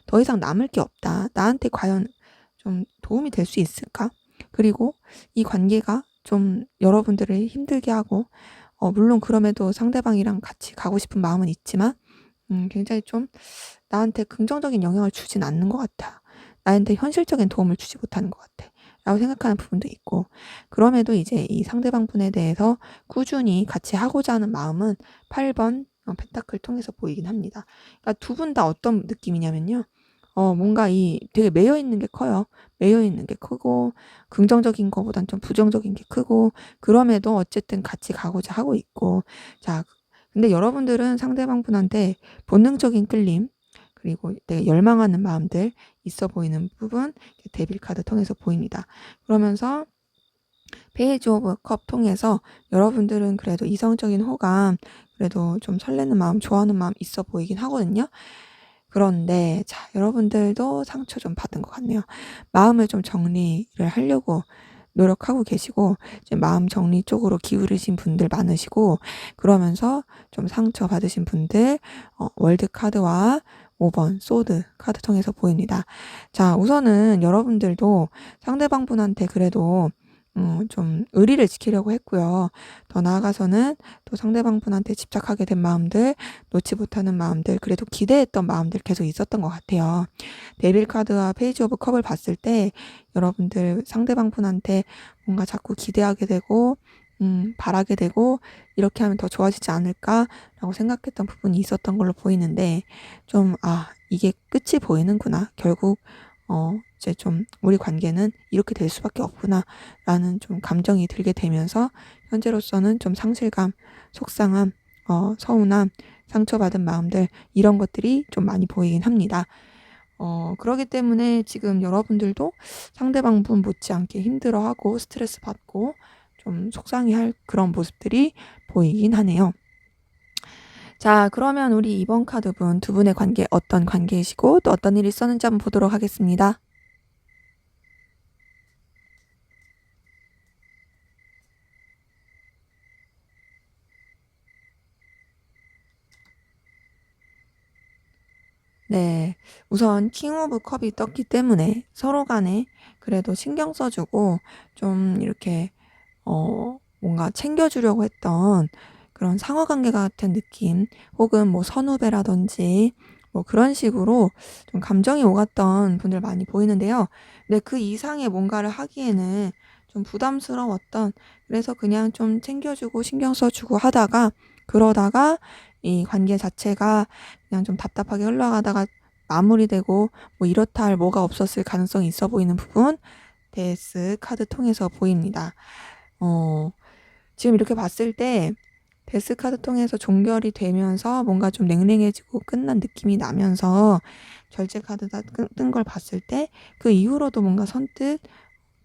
더 이상 남을 게 없다. 나한테 과연 좀 도움이 될 수 있을까? 그리고 이 관계가 좀 여러분들을 힘들게 하고, 물론 그럼에도 상대방이랑 같이 가고 싶은 마음은 있지만, 굉장히 좀 나한테 긍정적인 영향을 주진 않는 것 같아. 나한테 현실적인 도움을 주지 못하는 것 같아. 라고 생각하는 부분도 있고, 그럼에도 이제 이 상대방 분에 대해서 꾸준히 같이 하고자 하는 마음은 8번 펜타클 통해서 보이긴 합니다. 그러니까 두 분 다 어떤 느낌이냐면요. 뭔가 되게 매여 있는 게 커요. 매여 있는 게 크고, 긍정적인 거보단 좀 부정적인 게 크고, 그럼에도 어쨌든 같이 가고자 하고 있고, 자, 근데 여러분들은 상대방 분한테 본능적인 끌림, 그리고 되게 열망하는 마음들 있어 보이는 부분, 데빌 카드 통해서 보입니다. 그러면서 페이지 오브 컵 통해서 여러분들은 그래도 이성적인 호감, 그래도 좀 설레는 마음, 좋아하는 마음 있어 보이긴 하거든요. 그런데 자, 여러분들도 상처 좀 받은 것 같네요. 마음을 좀 정리를 하려고 노력하고 계시고, 이제 마음 정리 쪽으로 기울이신 분들 많으시고, 그러면서 좀 상처 받으신 분들, 월드 카드와 5번 소드 카드 통해서 보입니다. 자, 우선은 여러분들도 상대방 분한테 그래도 좀 의리를 지키려고 했고요. 더 나아가서는 또 상대방 분한테 집착하게 된 마음들, 놓지 못하는 마음들, 그래도 기대했던 마음들 계속 있었던 것 같아요. 데빌 카드와 페이지 오브 컵을 봤을 때 여러분들 상대방 분한테 뭔가 자꾸 기대하게 되고, 바라게 되고, 이렇게 하면 더 좋아지지 않을까라고 생각했던 부분이 있었던 걸로 보이는데, 좀, 이게 끝이 보이는구나. 결국, 이제 좀 우리 관계는 이렇게 될 수밖에 없구나. 라는 좀 감정이 들게 되면서, 현재로서는 좀 상실감, 속상함, 서운함, 상처받은 마음들, 이런 것들이 좀 많이 보이긴 합니다. 그러기 때문에 지금 여러분들도 상대방 분 못지않게 힘들어하고 스트레스 받고 좀 속상해할 그런 모습들이 보이긴 하네요. 자, 그러면 우리 이번 카드분 두 분의 관계 어떤 관계이시고 또 어떤 일이 있었는지 한번 보도록 하겠습니다. 네. 우선 킹 오브 컵이 떴기 때문에 서로 간에 그래도 신경 써주고 좀 이렇게 뭔가 챙겨주려고 했던 그런 상하관계 같은 느낌, 혹은 뭐 선후배라든지 뭐 그런 식으로 좀 감정이 오갔던 분들 많이 보이는데요. 근데 그 이상의 뭔가를 하기에는 좀 부담스러웠던, 그래서 그냥 좀 챙겨주고 신경 써주고 하다가, 그러다가 이 관계 자체가 그냥 좀 답답하게 흘러가다가 마무리되고 뭐 이렇다 할 뭐가 없었을 가능성이 있어 보이는 부분, 데스 카드 통해서 보입니다. 지금 이렇게 봤을 때 데스 카드 통해서 종결이 되면서 뭔가 좀 냉랭해지고 끝난 느낌이 나면서, 결제 카드가 뜬 걸 봤을 때 그 이후로도 뭔가 선뜻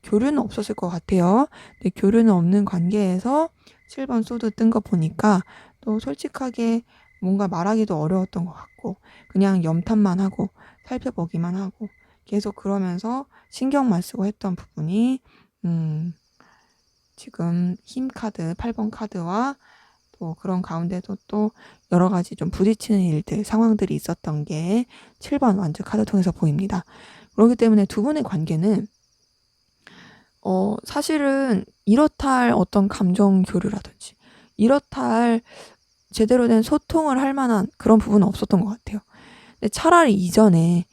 교류는 없었을 것 같아요. 근데 교류는 없는 관계에서 7번 소드 뜬 거 보니까 또 솔직하게 뭔가 말하기도 어려웠던 것 같고, 그냥 염탐만 하고 살펴보기만 하고 계속 그러면서 신경만 쓰고 했던 부분이, 지금 힘 카드 8번 카드와 또 그런 가운데도 또 여러 가지 좀 부딪히는 일들, 상황들이 있었던 게 7번 완주 카드 통해서 보입니다. 그렇기 때문에 두 분의 관계는 사실은 이렇다 할 어떤 감정 교류라든지 이렇다 할 제대로 된 소통을 할 만한 그런 부분은 없었던 것 같아요. 근데 차라리 이전에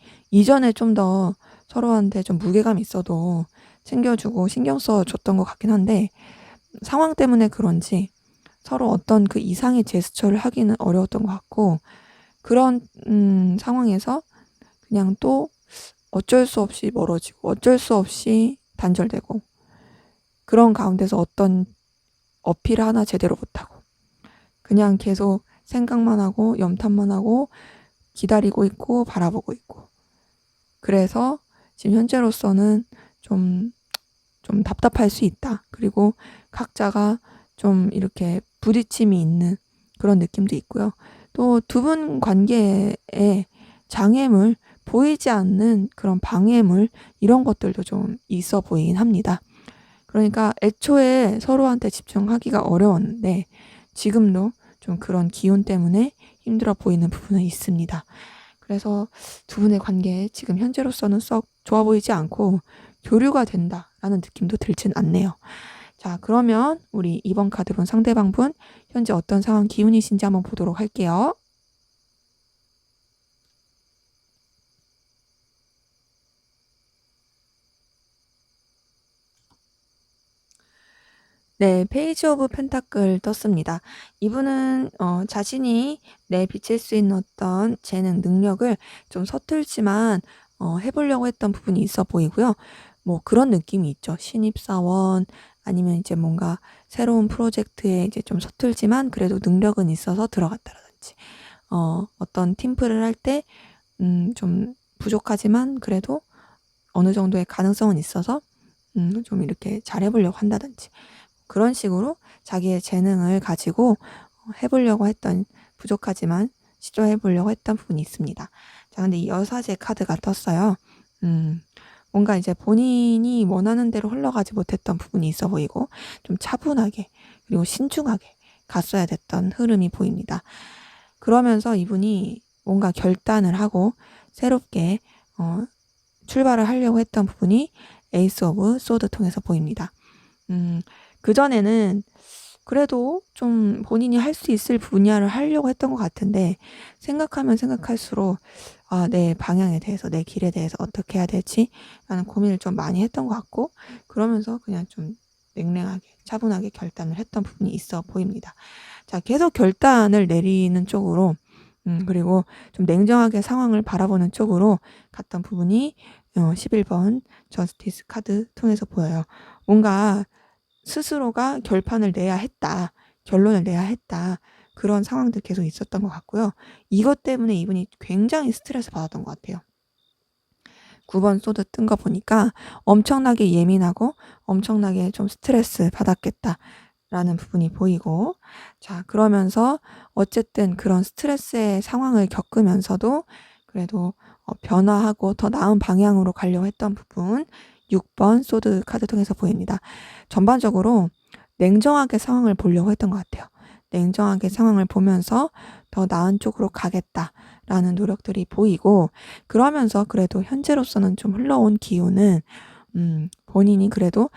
좀 더 서로한테 좀 무게감이 있어도 챙겨주고 신경 써줬던 것 같긴 한데, 상황 때문에 그런지 서로 어떤 그 이상의 제스처를 하기는 어려웠던 것 같고, 그런 상황에서 그냥 또 어쩔 수 없이 멀어지고 어쩔 수 없이 단절되고, 그런 가운데서 어떤 어필을 하나 제대로 못하고 그냥 계속 생각만 하고 염탐만 하고 기다리고 있고 바라보고 있고, 그래서 지금 현재로서는 좀 답답할 수 있다. 그리고 각자가 좀 이렇게 부딪힘이 있는 그런 느낌도 있고요. 또 두 분 관계에 장애물, 보이지 않는 그런 방해물, 이런 것들도 좀 있어 보이긴 합니다. 그러니까 애초에 서로한테 집중하기가 어려웠는데 지금도 좀 그런 기운 때문에 힘들어 보이는 부분은 있습니다. 그래서 두 분의 관계 지금 현재로서는 썩 좋아 보이지 않고 교류가 된다라는 느낌도 들진 않네요. 자, 그러면 우리 2번 카드분 상대방분 현재 어떤 상황 기운이신지 한번 보도록 할게요. 네, 페이지 오브 펜타클 떴습니다. 이분은 자신이 내비칠 수 있는 어떤 재능, 능력을 좀 서툴지만 해보려고 했던 부분이 있어 보이고요. 뭐 그런 느낌이 있죠. 신입사원 아니면 이제 뭔가 새로운 프로젝트에 이제 좀 서툴지만 그래도 능력은 있어서 들어갔다라든지, 어떤 팀플을 할 때 좀 부족하지만 그래도 어느 정도의 가능성은 있어서 좀 이렇게 잘 해보려고 한다든지, 그런 식으로 자기의 재능을 가지고 해보려고 했던, 부족하지만 시도해보려고 했던 부분이 있습니다. 자, 근데 이 여사제 카드가 떴어요. 뭔가 이제 본인이 원하는 대로 흘러가지 못했던 부분이 있어 보이고 좀 차분하게 그리고 신중하게 갔어야 됐던 흐름이 보입니다. 그러면서 이분이 뭔가 결단을 하고 새롭게 출발을 하려고 했던 부분이 에이스 오브 소드 통해서 보입니다. 그전에는 그래도 좀 본인이 할 수 있을 분야를 하려고 했던 것 같은데, 생각하면 생각할수록 내 방향에 대해서, 내 길에 대해서 어떻게 해야 될지 라는 고민을 좀 많이 했던 것 같고, 그러면서 그냥 좀 냉랭하게 차분하게 결단을 했던 부분이 있어 보입니다. 자, 계속 결단을 내리는 쪽으로 그리고 좀 냉정하게 상황을 바라보는 쪽으로 갔던 부분이 11번 저스티스 카드 통해서 보여요. 뭔가 스스로가 결판을 내야 했다, 결론을 내야 했다, 그런 상황들 계속 있었던 것 같고요. 이것 때문에 이분이 굉장히 스트레스 받았던 것 같아요. 9번 소드 뜬 거 보니까 엄청나게 예민하고 엄청나게 좀 스트레스 받았겠다라는 부분이 보이고, 자, 그러면서 어쨌든 그런 스트레스의 상황을 겪으면서도 그래도 변화하고 더 나은 방향으로 가려고 했던 부분, 6번 소드 카드 통해서 보입니다. 전반적으로 냉정하게 상황을 보려고 했던 것 같아요. 냉정하게 상황을 보면서 더 나은 쪽으로 가겠다라는 노력들이 보이고, 그러면서 그래도 현재로서는 좀 흘러온 기운은 본인이 그래도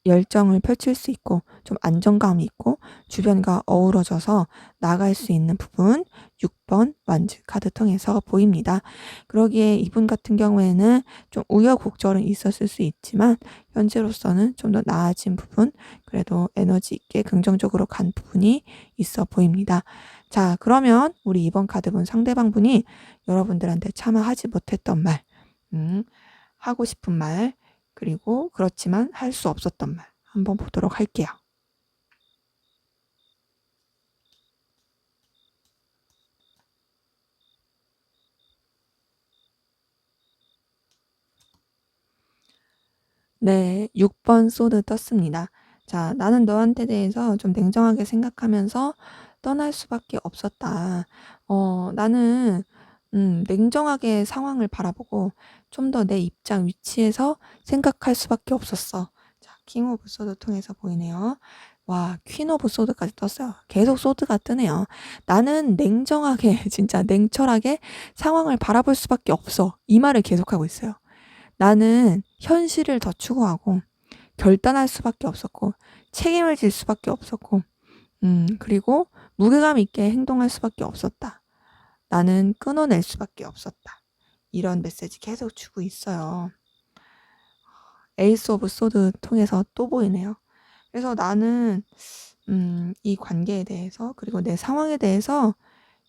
열정을 펼칠 수 있고 좀 안정감이 있고 주변과 어우러져서 나아갈 수 있는 부분 6번 완즈 카드 통해서 보입니다. 그러기에 이분 같은 경우에는 좀 우여곡절은 있었을 수 있지만 현재로서는 좀 더 나아진 부분, 그래도 에너지 있게 긍정적으로 간 부분이 있어 보입니다. 자, 그러면 우리 이번 카드분 상대방 분이 여러분들한테 차마 하지 못했던 말, 하고 싶은 말, 그리고 그렇지만 할 수 없었던 말 한번 보도록 할게요. 네, 6번 소드 떴습니다. 자, 나는 너한테 대해서 좀 냉정하게 생각하면서 떠날 수밖에 없었다. 나는 냉정하게 상황을 바라보고 좀 더 내 입장 위치에서 생각할 수밖에 없었어. 자, 킹 오브 소드 통해서 보이네요. 와, 퀸 오브 소드까지 떴어요. 계속 소드가 뜨네요. 나는 냉정하게 진짜 냉철하게 상황을 바라볼 수밖에 없어. 이 말을 계속하고 있어요. 나는 현실을 더 추구하고 결단할 수밖에 없었고 책임을 질 수밖에 없었고 그리고 무게감 있게 행동할 수밖에 없었다. 나는 끊어낼 수밖에 없었다. 이런 메시지 계속 주고 있어요. 에이스 오브 소드 통해서 또 보이네요. 그래서 나는 이 관계에 대해서 그리고 내 상황에 대해서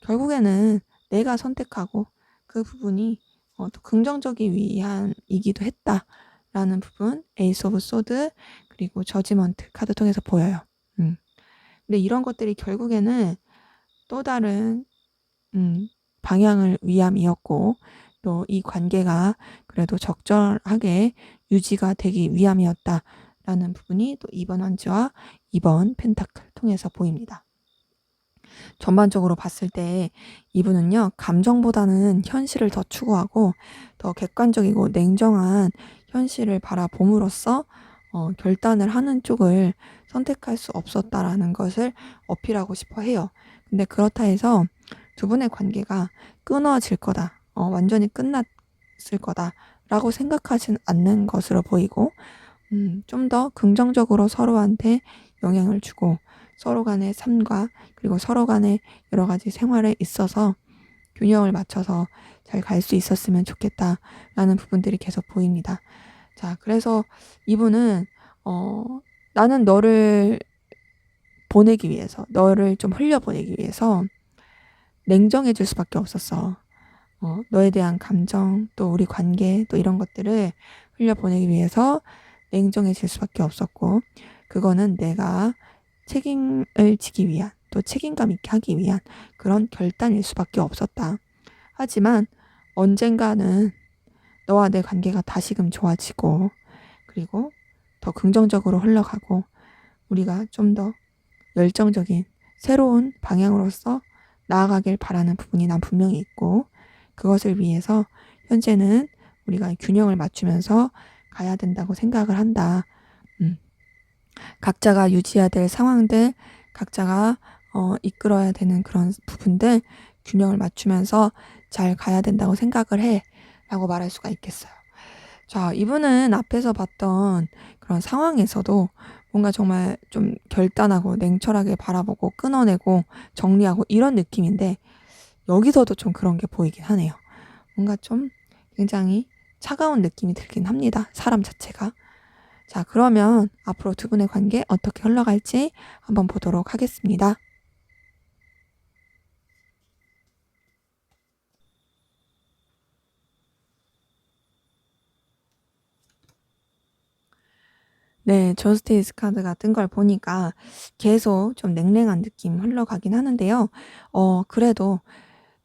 결국에는 내가 선택하고 그 부분이 또 긍정적인 위안이기도 했다라는 부분, 에이스 오브 소드 그리고 저지먼트 카드 통해서 보여요. 근데 이런 것들이 결국에는 또 다른 방향을 위함이었고 또 이 관계가 그래도 적절하게 유지가 되기 위함이었다라는 부분이 또 2번 원지와 2번 펜타클 통해서 보입니다. 전반적으로 봤을 때 이분은요, 감정보다는 현실을 더 추구하고 더 객관적이고 냉정한 현실을 바라봄으로써 결단을 하는 쪽을 선택할 수 없었다라는 것을 어필하고 싶어 해요. 근데 그렇다 해서 두 분의 관계가 끊어질 거다, 완전히 끝났을 거다라고 생각하진 않는 것으로 보이고, 좀 더 긍정적으로 서로한테 영향을 주고 서로 간의 삶과 그리고 서로 간의 여러 가지 생활에 있어서 균형을 맞춰서 잘 갈 수 있었으면 좋겠다라는 부분들이 계속 보입니다. 자, 그래서 이분은 나는 너를 보내기 위해서, 너를 좀 흘려보내기 위해서 냉정해질 수밖에 없었어. 너에 대한 감정, 또 우리 관계, 또 이런 것들을 흘려보내기 위해서 냉정해질 수밖에 없었고, 그거는 내가 책임을 지기 위한, 또 책임감 있게 하기 위한 그런 결단일 수밖에 없었다. 하지만 언젠가는 너와 내 관계가 다시금 좋아지고, 그리고 더 긍정적으로 흘러가고, 우리가 좀 더 열정적인 새로운 방향으로서 나아가길 바라는 부분이 난 분명히 있고, 그것을 위해서 현재는 우리가 균형을 맞추면서 가야 된다고 생각을 한다. 각자가 유지해야 될 상황들, 각자가 이끌어야 되는 그런 부분들 균형을 맞추면서 잘 가야 된다고 생각을 해 라고 말할 수가 있겠어요. 자, 이분은 앞에서 봤던 그런 상황에서도 뭔가 정말 좀 결단하고 냉철하게 바라보고 끊어내고 정리하고 이런 느낌인데, 여기서도 좀 그런 게 보이긴 하네요. 뭔가 좀 굉장히 차가운 느낌이 들긴 합니다. 사람 자체가. 자, 그러면 앞으로 두 분의 관계 어떻게 흘러갈지 한번 보도록 하겠습니다. 네, 저스티스 카드가 뜬 걸 보니까 계속 좀 냉랭한 느낌 흘러가긴 하는데요. 그래도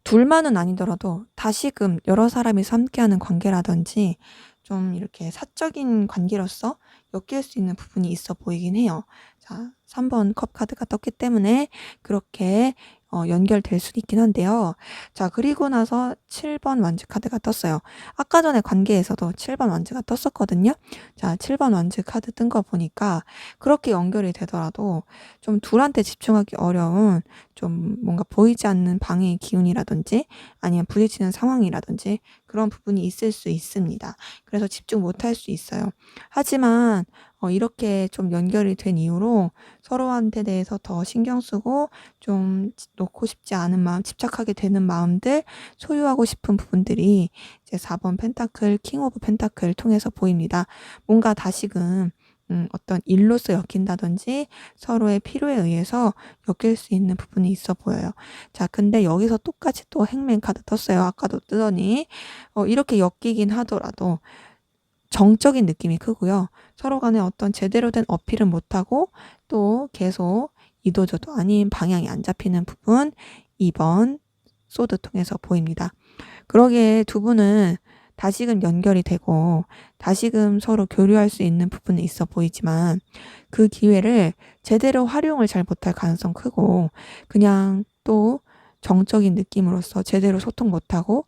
둘만은 아니더라도 다시금 여러 사람이서 함께하는 관계라든지 좀 이렇게 사적인 관계로서 엮일 수 있는 부분이 있어 보이긴 해요. 자, 3번 컵 카드가 떴기 때문에 그렇게 연결될 수도 있긴 한데요. 자, 그리고 나서 7번 완즈 카드가 떴어요. 아까 전에 관계에서도 7번 완즈가 떴었거든요. 자, 7번 완즈 카드 뜬 거 보니까 그렇게 연결이 되더라도 좀 둘한테 집중하기 어려운 좀 뭔가 보이지 않는 방해의 기운이라든지 아니면 부딪히는 상황이라든지 그런 부분이 있을 수 있습니다. 그래서 집중 못할 수 있어요. 하지만 이렇게 좀 연결이 된 이후로 서로한테 대해서 더 신경 쓰고 좀 놓고 싶지 않은 마음, 집착하게 되는 마음들, 소유하고 싶은 부분들이 이제 4번 펜타클, 킹 오브 펜타클 통해서 보입니다. 뭔가 다시금 어떤 일로서 엮인다든지 서로의 필요에 의해서 엮일 수 있는 부분이 있어 보여요. 자, 근데 여기서 똑같이 또 행맨 카드 떴어요. 아까도 뜨더니 이렇게 엮이긴 하더라도 정적인 느낌이 크고요. 서로 간에 어떤 제대로 된 어필은 못하고 또 계속 이도저도 아닌 방향이 안 잡히는 부분 2번 소드 통해서 보입니다. 그러기에 두 분은 다시금 연결이 되고 다시금 서로 교류할 수 있는 부분이 있어 보이지만 그 기회를 제대로 활용을 잘 못할 가능성 크고 그냥 또 정적인 느낌으로서 제대로 소통 못하고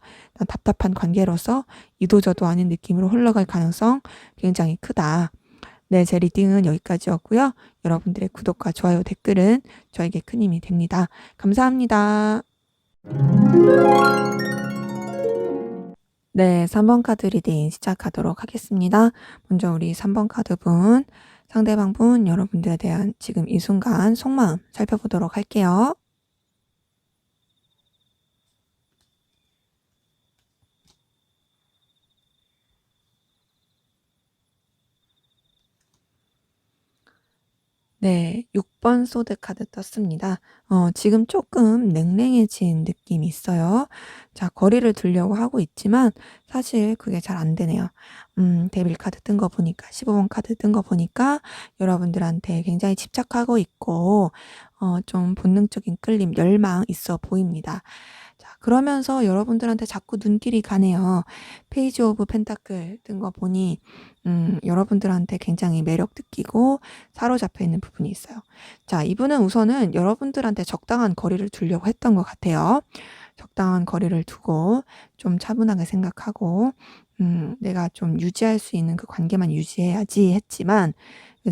답답한 관계로서 이도저도 아닌 느낌으로 흘러갈 가능성 굉장히 크다. 네, 제 리딩은 여기까지였고요. 여러분들의 구독과 좋아요, 댓글은 저에게 큰 힘이 됩니다. 감사합니다. 네, 3번 카드 리딩 시작하도록 하겠습니다. 먼저 우리 3번 카드 분, 상대방 분, 여러분들에 대한 지금 이 순간 속마음 살펴보도록 할게요. 네, 6번 소드 카드 떴습니다. 지금 조금 냉랭해진 느낌이 있어요. 자, 거리를 두려고 하고 있지만 사실 그게 잘 안 되네요. 데빌 카드 뜬 거 보니까, 15번 카드 뜬 거 보니까 여러분들한테 굉장히 집착하고 있고, 좀 본능적인 끌림, 열망 있어 보입니다. 자, 그러면서 여러분들한테 자꾸 눈길이 가네요. 페이지 오브 펜타클 뜬 거 보니, 여러분들한테 굉장히 매력 느끼고 사로잡혀 있는 부분이 있어요. 자, 이분은 우선은 여러분들한테 적당한 거리를 두려고 했던 것 같아요. 적당한 거리를 두고 좀 차분하게 생각하고, 내가 좀 유지할 수 있는 그 관계만 유지해야지 했지만,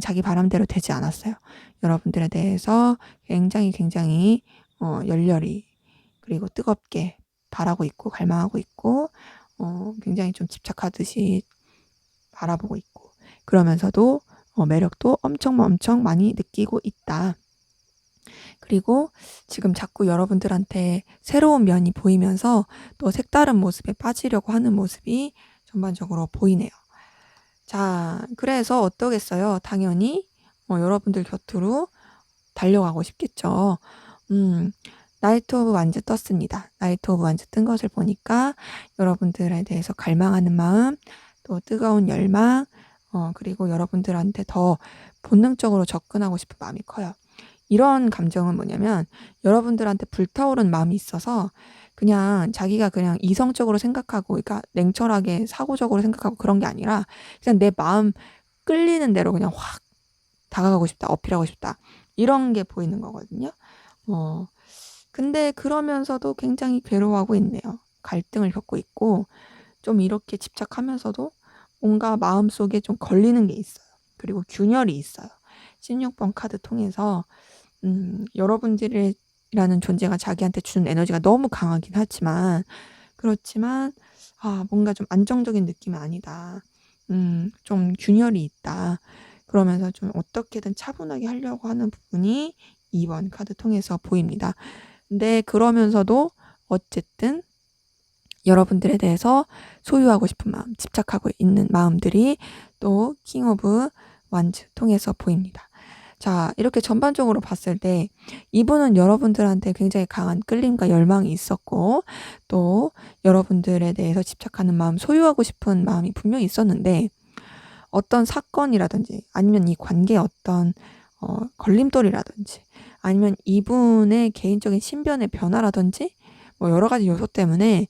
자기 바람대로 되지 않았어요. 여러분들에 대해서 굉장히 열렬히 그리고 뜨겁게 바라고 있고 갈망하고 있고 굉장히 좀 집착하듯이 바라보고 있고 그러면서도 매력도 엄청 많이 느끼고 있다. 그리고 지금 자꾸 여러분들한테 새로운 면이 보이면서 또 색다른 모습에 빠지려고 하는 모습이 전반적으로 보이네요. 자, 그래서 어떠겠어요? 당연히 여러분들 곁으로 달려가고 싶겠죠. 나이트 오브 완즈 떴습니다. 나이트 오브 완즈 뜬 것을 보니까 여러분들에 대해서 갈망하는 마음, 또 뜨거운 열망, 그리고 여러분들한테 더 본능적으로 접근하고 싶은 마음이 커요. 이런 감정은 뭐냐면 여러분들한테 불타오른 마음이 있어서 그냥 자기가 그냥 이성적으로 생각하고 그러니까 냉철하게 사고적으로 생각하고 그런 게 아니라 그냥 내 마음 끌리는 대로 그냥 확 다가가고 싶다, 어필하고 싶다. 이런 게 보이는 거거든요. 근데 그러면서도 굉장히 괴로워하고 있네요. 갈등을 겪고 있고 좀 이렇게 집착하면서도 뭔가 마음속에 좀 걸리는 게 있어요. 그리고 균열이 있어요. 16번 카드 통해서 여러분들이라는 존재가 자기한테 주는 에너지가 너무 강하긴 하지만 그렇지만 뭔가 좀 안정적인 느낌은 아니다. 좀 균열이 있다. 그러면서 좀 어떻게든 차분하게 하려고 하는 부분이 2번 카드 통해서 보입니다. 근데 그러면서도 어쨌든 여러분들에 대해서 소유하고 싶은 마음, 집착하고 있는 마음들이 또 킹 오브 완즈 통해서 보입니다. 자, 이렇게 전반적으로 봤을 때 이분은 여러분들한테 굉장히 강한 끌림과 열망이 있었고 또 여러분들에 대해서 집착하는 마음, 소유하고 싶은 마음이 분명히 있었는데 어떤 사건이라든지 아니면 이 관계의 어떤 걸림돌이라든지 아니면 이분의 개인적인 신변의 변화라든지 뭐 여러 가지 요소 때문에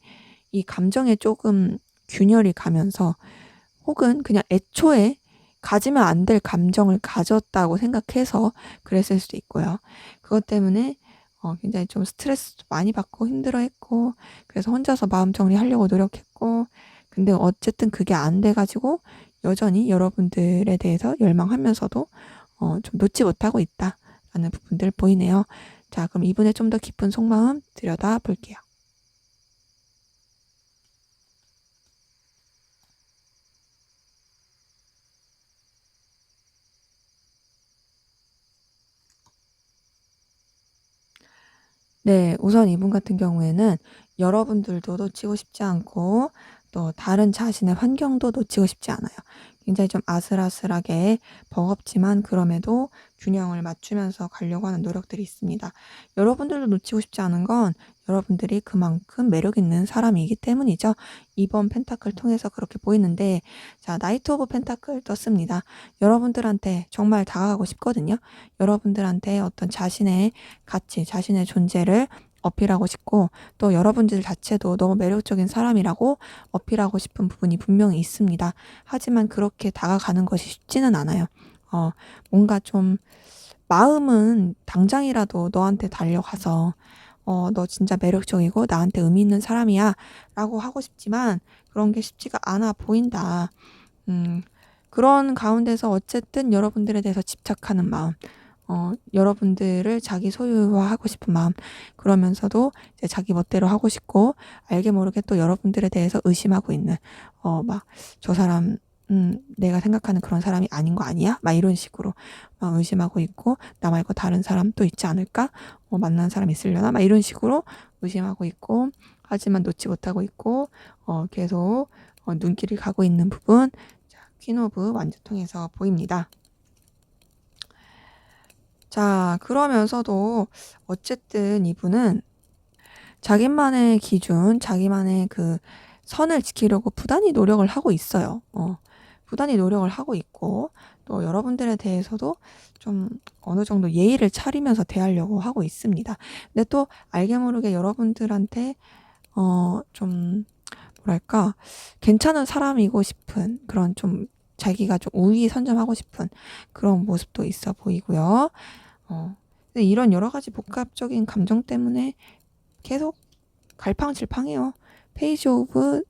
이 감정에 조금 균열이 가면서 혹은 그냥 애초에 가지면 안 될 감정을 가졌다고 생각해서 그랬을 수도 있고요. 그것 때문에 굉장히 좀 스트레스도 많이 받고 힘들어했고 그래서 혼자서 마음 정리하려고 노력했고 근데 어쨌든 그게 안 돼가지고 여전히 여러분들에 대해서 열망하면서도 좀 놓지 못하고 있다라는 부분들 보이네요. 자, 그럼 이분의 좀 더 깊은 속마음 들여다 볼게요. 네. 우선 이분 같은 경우에는 여러분들도 놓치고 싶지 않고 또 다른 자신의 환경도 놓치고 싶지 않아요. 굉장히 좀 아슬아슬하게 버겁지만 그럼에도 균형을 맞추면서 가려고 하는 노력들이 있습니다. 여러분들도 놓치고 싶지 않은 건 여러분들이 그만큼 매력 있는 사람이기 때문이죠. 이번 펜타클 통해서 그렇게 보이는데, 자, 나이트 오브 펜타클 떴습니다. 여러분들한테 정말 다가가고 싶거든요. 여러분들한테 어떤 자신의 가치, 자신의 존재를 어필하고 싶고 또 여러분들 자체도 너무 매력적인 사람이라고 어필하고 싶은 부분이 분명히 있습니다. 하지만 그렇게 다가가는 것이 쉽지는 않아요. 어, 뭔가 좀 마음은 당장이라도 너한테 달려가서 너 진짜 매력적이고 나한테 의미 있는 사람이야 라고 하고 싶지만 그런 게 쉽지가 않아 보인다. 음, 그런 가운데서 어쨌든 여러분들에 대해서 집착하는 마음, 여러분들을 자기 소유화하고 싶은 마음, 그러면서도 이제 자기 멋대로 하고 싶고 알게 모르게 또 여러분들에 대해서 의심하고 있는, 막 저 사람 내가 생각하는 그런 사람이 아닌 거 아니야? 막 이런 식으로 막 의심하고 있고, 나 말고 다른 사람 또 있지 않을까? 만난 사람 있으려나? 막 이런 식으로 의심하고 있고, 하지만 놓지 못하고 있고, 계속 눈길이 가고 있는 부분, 자, 퀸 오브 완주 통해서 보입니다. 자, 그러면서도 어쨌든 이분은 자기만의 기준, 자기만의 그 선을 지키려고 부단히 노력을 하고 있어요. 부단히 노력을 하고 있고, 또 여러분들에 대해서도 좀 어느 정도 예의를 차리면서 대하려고 하고 있습니다. 근데 또 알게 모르게 여러분들한테, 좀, 뭐랄까, 괜찮은 사람이고 싶은 그런 좀 자기가 좀 우위 선점하고 싶은 그런 모습도 있어 보이고요. 근데 이런 여러 가지 복합적인 감정 때문에 계속 갈팡질팡해요. 페이지 오브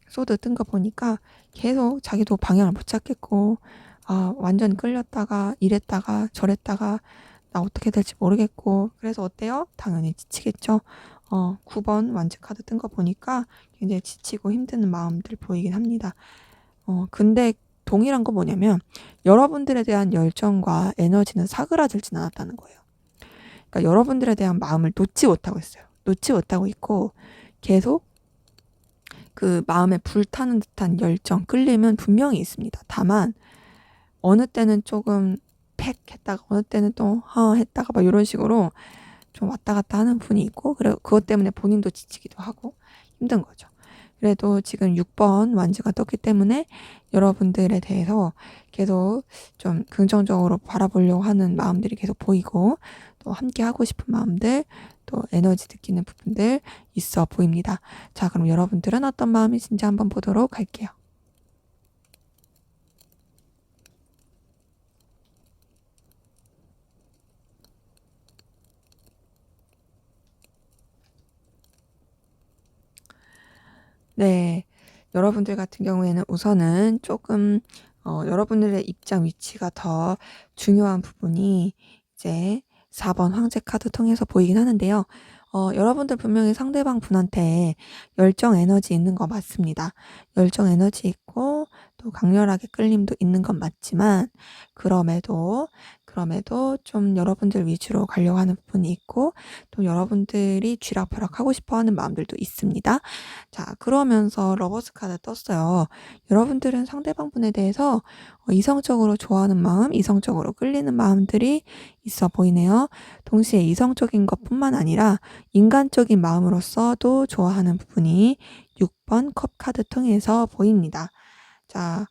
소드 뜬 거 보니까 계속 자기도 방향을 못 찾겠고, 완전 끌렸다가 이랬다가 저랬다가 나 어떻게 될지 모르겠고, 그래서 어때요? 당연히 지치겠죠. 9번 완즈 카드 뜬 거 보니까 굉장히 지치고 힘드는 마음들 보이긴 합니다. 근데 동일한 거 뭐냐면 여러분들에 대한 열정과 에너지는 사그라들진 않았다는 거예요. 그러니까 여러분들에 대한 마음을 놓지 못하고 있어요. 놓지 못하고 있고 계속 그 마음에 불타는 듯한 열정, 끌림은 분명히 있습니다. 다만 어느 때는 조금 팩 했다가 어느 때는 또 했다가 막 이런 식으로 좀 왔다 갔다 하는 분이 있고, 그리고 그것 때문에 본인도 지치기도 하고 힘든 거죠. 그래도 지금 6번 완즈가 떴기 때문에 여러분들에 대해서 계속 좀 긍정적으로 바라보려고 하는 마음들이 계속 보이고, 또 함께 하고 싶은 마음들, 또 에너지 느끼는 부분들 있어 보입니다. 자, 그럼 여러분들은 어떤 마음이신지 한번 보도록 할게요. 네. 여러분들 같은 경우에는 우선은 조금 여러분들의 입장 위치가 더 중요한 부분이 이제 4번 황제 카드 통해서 보이긴 하는데요. 여러분들 분명히 상대방 분한테 열정 에너지 있는 거 맞습니다. 열정 에너지 있고 또 강렬하게 끌림도 있는 건 맞지만 그럼에도 좀 여러분들 위주로 가려고 하는 부분이 있고 또 여러분들이 쥐락펴락하고 싶어 하는 마음들도 있습니다. 자, 그러면서 러버스 카드 떴어요. 여러분들은 상대방 분에 대해서 이성적으로 좋아하는 마음, 이성적으로 끌리는 마음들이 있어 보이네요. 동시에 이성적인 것뿐만 아니라 인간적인 마음으로서도 좋아하는 부분이 6번 컵 카드 통해서 보입니다. 자,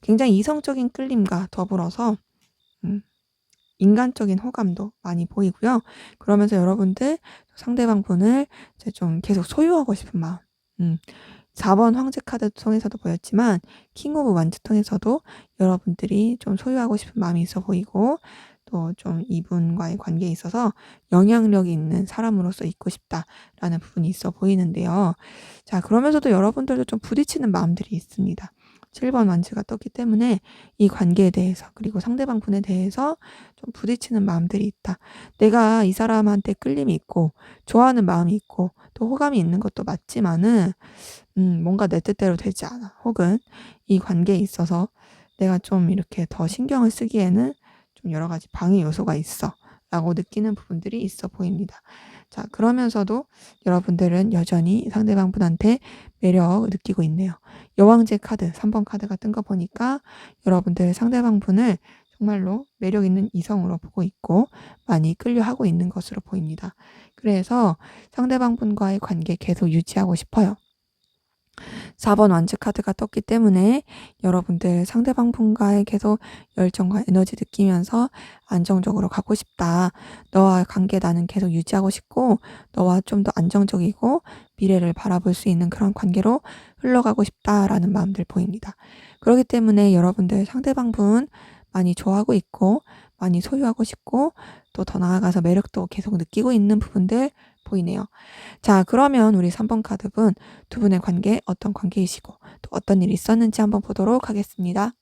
굉장히 이성적인 끌림과 더불어서 인간적인 호감도 많이 보이고요. 그러면서 여러분들 상대방 분을 이제 좀 계속 소유하고 싶은 마음. 4번 황제 카드 통해서도 보였지만 킹 오브 완즈 통해서도 여러분들이 좀 소유하고 싶은 마음이 있어 보이고, 또 좀 이분과의 관계에 있어서 영향력이 있는 사람으로서 있고 싶다라는 부분이 있어 보이는데요. 자, 그러면서도 여러분들도 좀 부딪히는 마음들이 있습니다. 7번 완즈가 떴기 때문에 이 관계에 대해서, 그리고 상대방 분에 대해서 좀 부딪히는 마음들이 있다. 내가 이 사람한테 끌림이 있고 좋아하는 마음이 있고 또 호감이 있는 것도 맞지만은 뭔가 내 뜻대로 되지 않아. 혹은 이 관계에 있어서 내가 좀 이렇게 더 신경을 쓰기에는 좀 여러 가지 방해 요소가 있어 라고 느끼는 부분들이 있어 보입니다. 자, 그러면서도 여러분들은 여전히 상대방분한테 매력 느끼고 있네요. 여왕제 카드, 3번 카드가 뜬 거 보니까 여러분들 상대방분을 정말로 매력 있는 이성으로 보고 있고 많이 끌려하고 있는 것으로 보입니다. 그래서 상대방분과의 관계 계속 유지하고 싶어요. 4번 완즈 카드가 떴기 때문에 여러분들 상대방분과의 계속 열정과 에너지 느끼면서 안정적으로 가고 싶다. 너와 관계 나는 계속 유지하고 싶고 너와 좀 더 안정적이고 미래를 바라볼 수 있는 그런 관계로 흘러가고 싶다라는 마음들 보입니다. 그렇기 때문에 여러분들 상대방분 많이 좋아하고 있고 많이 소유하고 싶고 또 더 나아가서 매력도 계속 느끼고 있는 부분들 보이네요. 자, 그러면 우리 3번 카드분 두 분의 관계 어떤 관계이시고 또 어떤 일이 있었는지 한번 보도록 하겠습니다.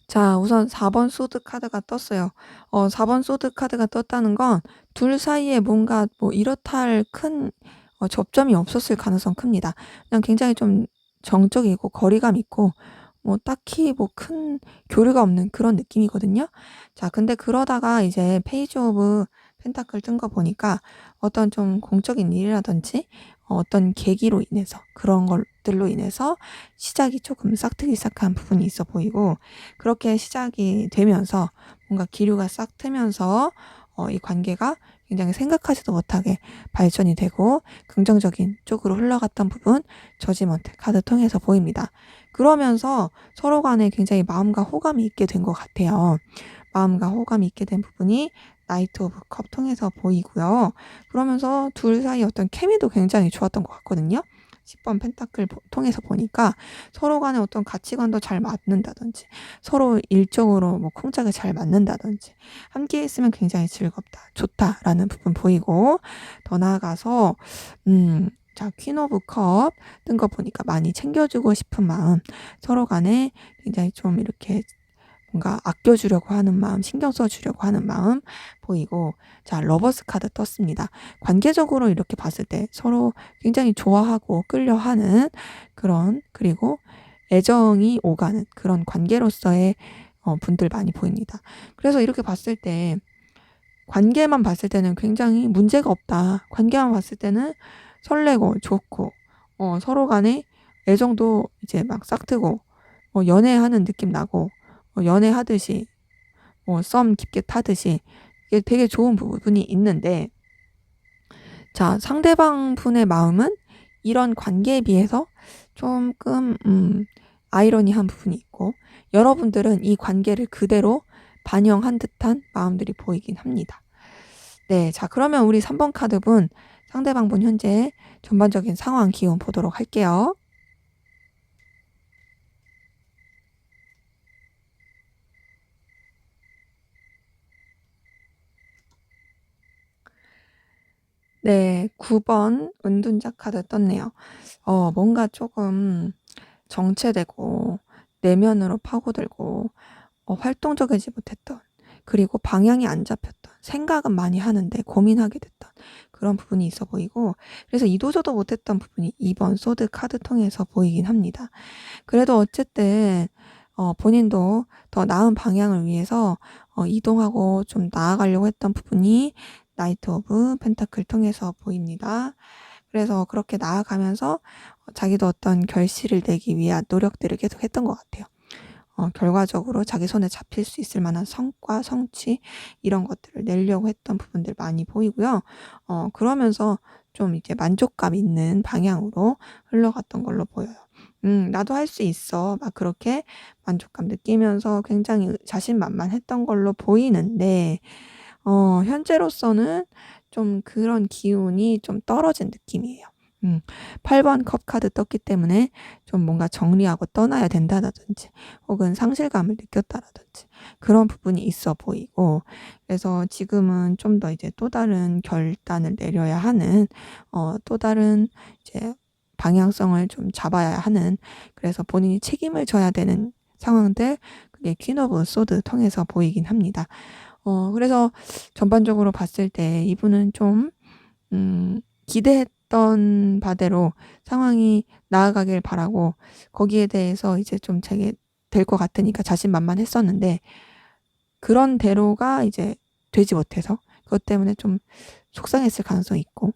자, 우선 4번 소드 카드가 떴어요. 4번 소드 카드가 떴다는 건 둘 사이에 뭔가 뭐 이렇다 할 큰 접점이 없었을 가능성 큽니다. 그냥 굉장히 좀 정적이고 거리감 있고 뭐 딱히 뭐 큰 교류가 없는 그런 느낌이거든요. 자, 근데 그러다가 이제 페이지 오브 펜타클 뜬 거 보니까 어떤 좀 공적인 일이라든지 어떤 계기로 인해서 그런 것들로 인해서 시작이 조금 싹트기 시작한 부분이 있어 보이고 그렇게 시작이 되면서 뭔가 기류가 싹 트면서 이 관계가 굉장히 생각하지도 못하게 발전이 되고 긍정적인 쪽으로 흘러갔던 부분 저지먼트 카드 통해서 보입니다. 그러면서 서로 간에 굉장히 마음과 호감이 있게 된 것 같아요. 마음과 호감이 있게 된 부분이 나이트 오브 컵 통해서 보이고요. 그러면서 둘 사이 어떤 케미도 굉장히 좋았던 것 같거든요. 10번 펜타클 통해서 보니까 서로 간에 어떤 가치관도 잘 맞는다든지 서로 일적으로 뭐 콩짝이 잘 맞는다든지 함께 있으면 굉장히 즐겁다, 좋다라는 부분 보이고 더 나아가서 자, 퀸 오브 컵 뜬 거 보니까 많이 챙겨주고 싶은 마음 서로 간에 굉장히 좀 이렇게 뭔가 아껴주려고 하는 마음, 신경 써주려고 하는 마음 보이고 자, 러버스 카드 떴습니다. 관계적으로 이렇게 봤을 때 서로 굉장히 좋아하고 끌려하는 그런 그리고 애정이 오가는 그런 관계로서의 분들 많이 보입니다. 그래서 이렇게 봤을 때 관계만 봤을 때는 굉장히 문제가 없다. 관계만 봤을 때는 설레고 좋고 서로 간에 애정도 이제 막 싹트고 연애하는 느낌 나고 연애하듯이 썸 깊게 타듯이 이게 되게 좋은 부분이 있는데 자, 상대방 분의 마음은 이런 관계에 비해서 조금 아이러니한 부분이 있고 여러분들은 이 관계를 그대로 반영한 듯한 마음들이 보이긴 합니다. 네, 자, 그러면 우리 3번 카드분 상대방분 현재 전반적인 상황 기운 보도록 할게요. 네, 9번 은둔자 카드 떴네요. 뭔가 조금 정체되고 내면으로 파고들고 활동적이지 못했던 그리고 방향이 안 잡혔던 생각은 많이 하는데 고민하게 됐던 그런 부분이 있어 보이고 그래서 이도저도 못했던 부분이 2번 소드 카드 통해서 보이긴 합니다. 그래도 어쨌든 본인도 더 나은 방향을 위해서 이동하고 좀 나아가려고 했던 부분이 나이트 오브 펜타클 통해서 보입니다. 그래서 그렇게 나아가면서 자기도 어떤 결실을 내기 위한 노력들을 계속 했던 것 같아요. 결과적으로 자기 손에 잡힐 수 있을 만한 성과, 성취 이런 것들을 내려고 했던 부분들 많이 보이고요. 그러면서 좀 이제 만족감 있는 방향으로 흘러갔던 걸로 보여요. 나도 할 수 있어. 막 그렇게 만족감 느끼면서 굉장히 자신만만했던 걸로 보이는데 현재로서는 좀 그런 기운이 좀 떨어진 느낌이에요. 8번 컵 카드 떴기 때문에 좀 뭔가 정리하고 떠나야 된다든지 혹은 상실감을 느꼈다라든지 그런 부분이 있어 보이고 그래서 지금은 좀 더 이제 또 다른 결단을 내려야 하는 또 다른 이제 방향성을 좀 잡아야 하는 그래서 본인이 책임을 져야 되는 상황들 그게 퀸 오브 소드 통해서 보이긴 합니다. 그래서 전반적으로 봤을 때 이분은 좀 기대했던 바대로 상황이 나아가길 바라고 거기에 대해서 이제 좀 되게 될 것 같으니까 자신만만했었는데 그런 대로가 이제 되지 못해서 그것 때문에 좀 속상했을 가능성이 있고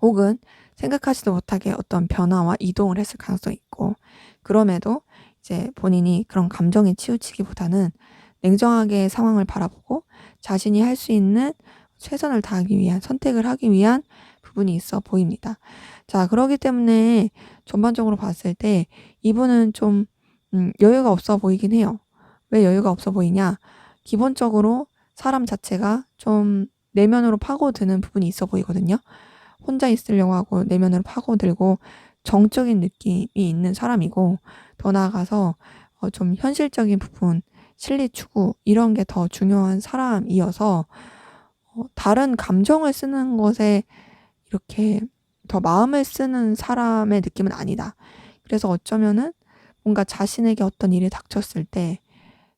혹은 생각하지도 못하게 어떤 변화와 이동을 했을 가능성이 있고 그럼에도 이제 본인이 그런 감정에 치우치기보다는 냉정하게 상황을 바라보고 자신이 할 수 있는 최선을 다하기 위한 선택을 하기 위한 부분이 있어 보입니다. 자, 그러기 때문에 전반적으로 봤을 때 이분은 좀 여유가 없어 보이긴 해요. 왜 여유가 없어 보이냐? 기본적으로 사람 자체가 좀 내면으로 파고드는 부분이 있어 보이거든요. 혼자 있으려고 하고 내면으로 파고들고 정적인 느낌이 있는 사람이고 더 나아가서 좀 현실적인 부분, 실리 추구 이런 게 더 중요한 사람이어서 다른 감정을 쓰는 것에 이렇게 더 마음을 쓰는 사람의 느낌은 아니다. 그래서 어쩌면은 뭔가 자신에게 어떤 일이 닥쳤을 때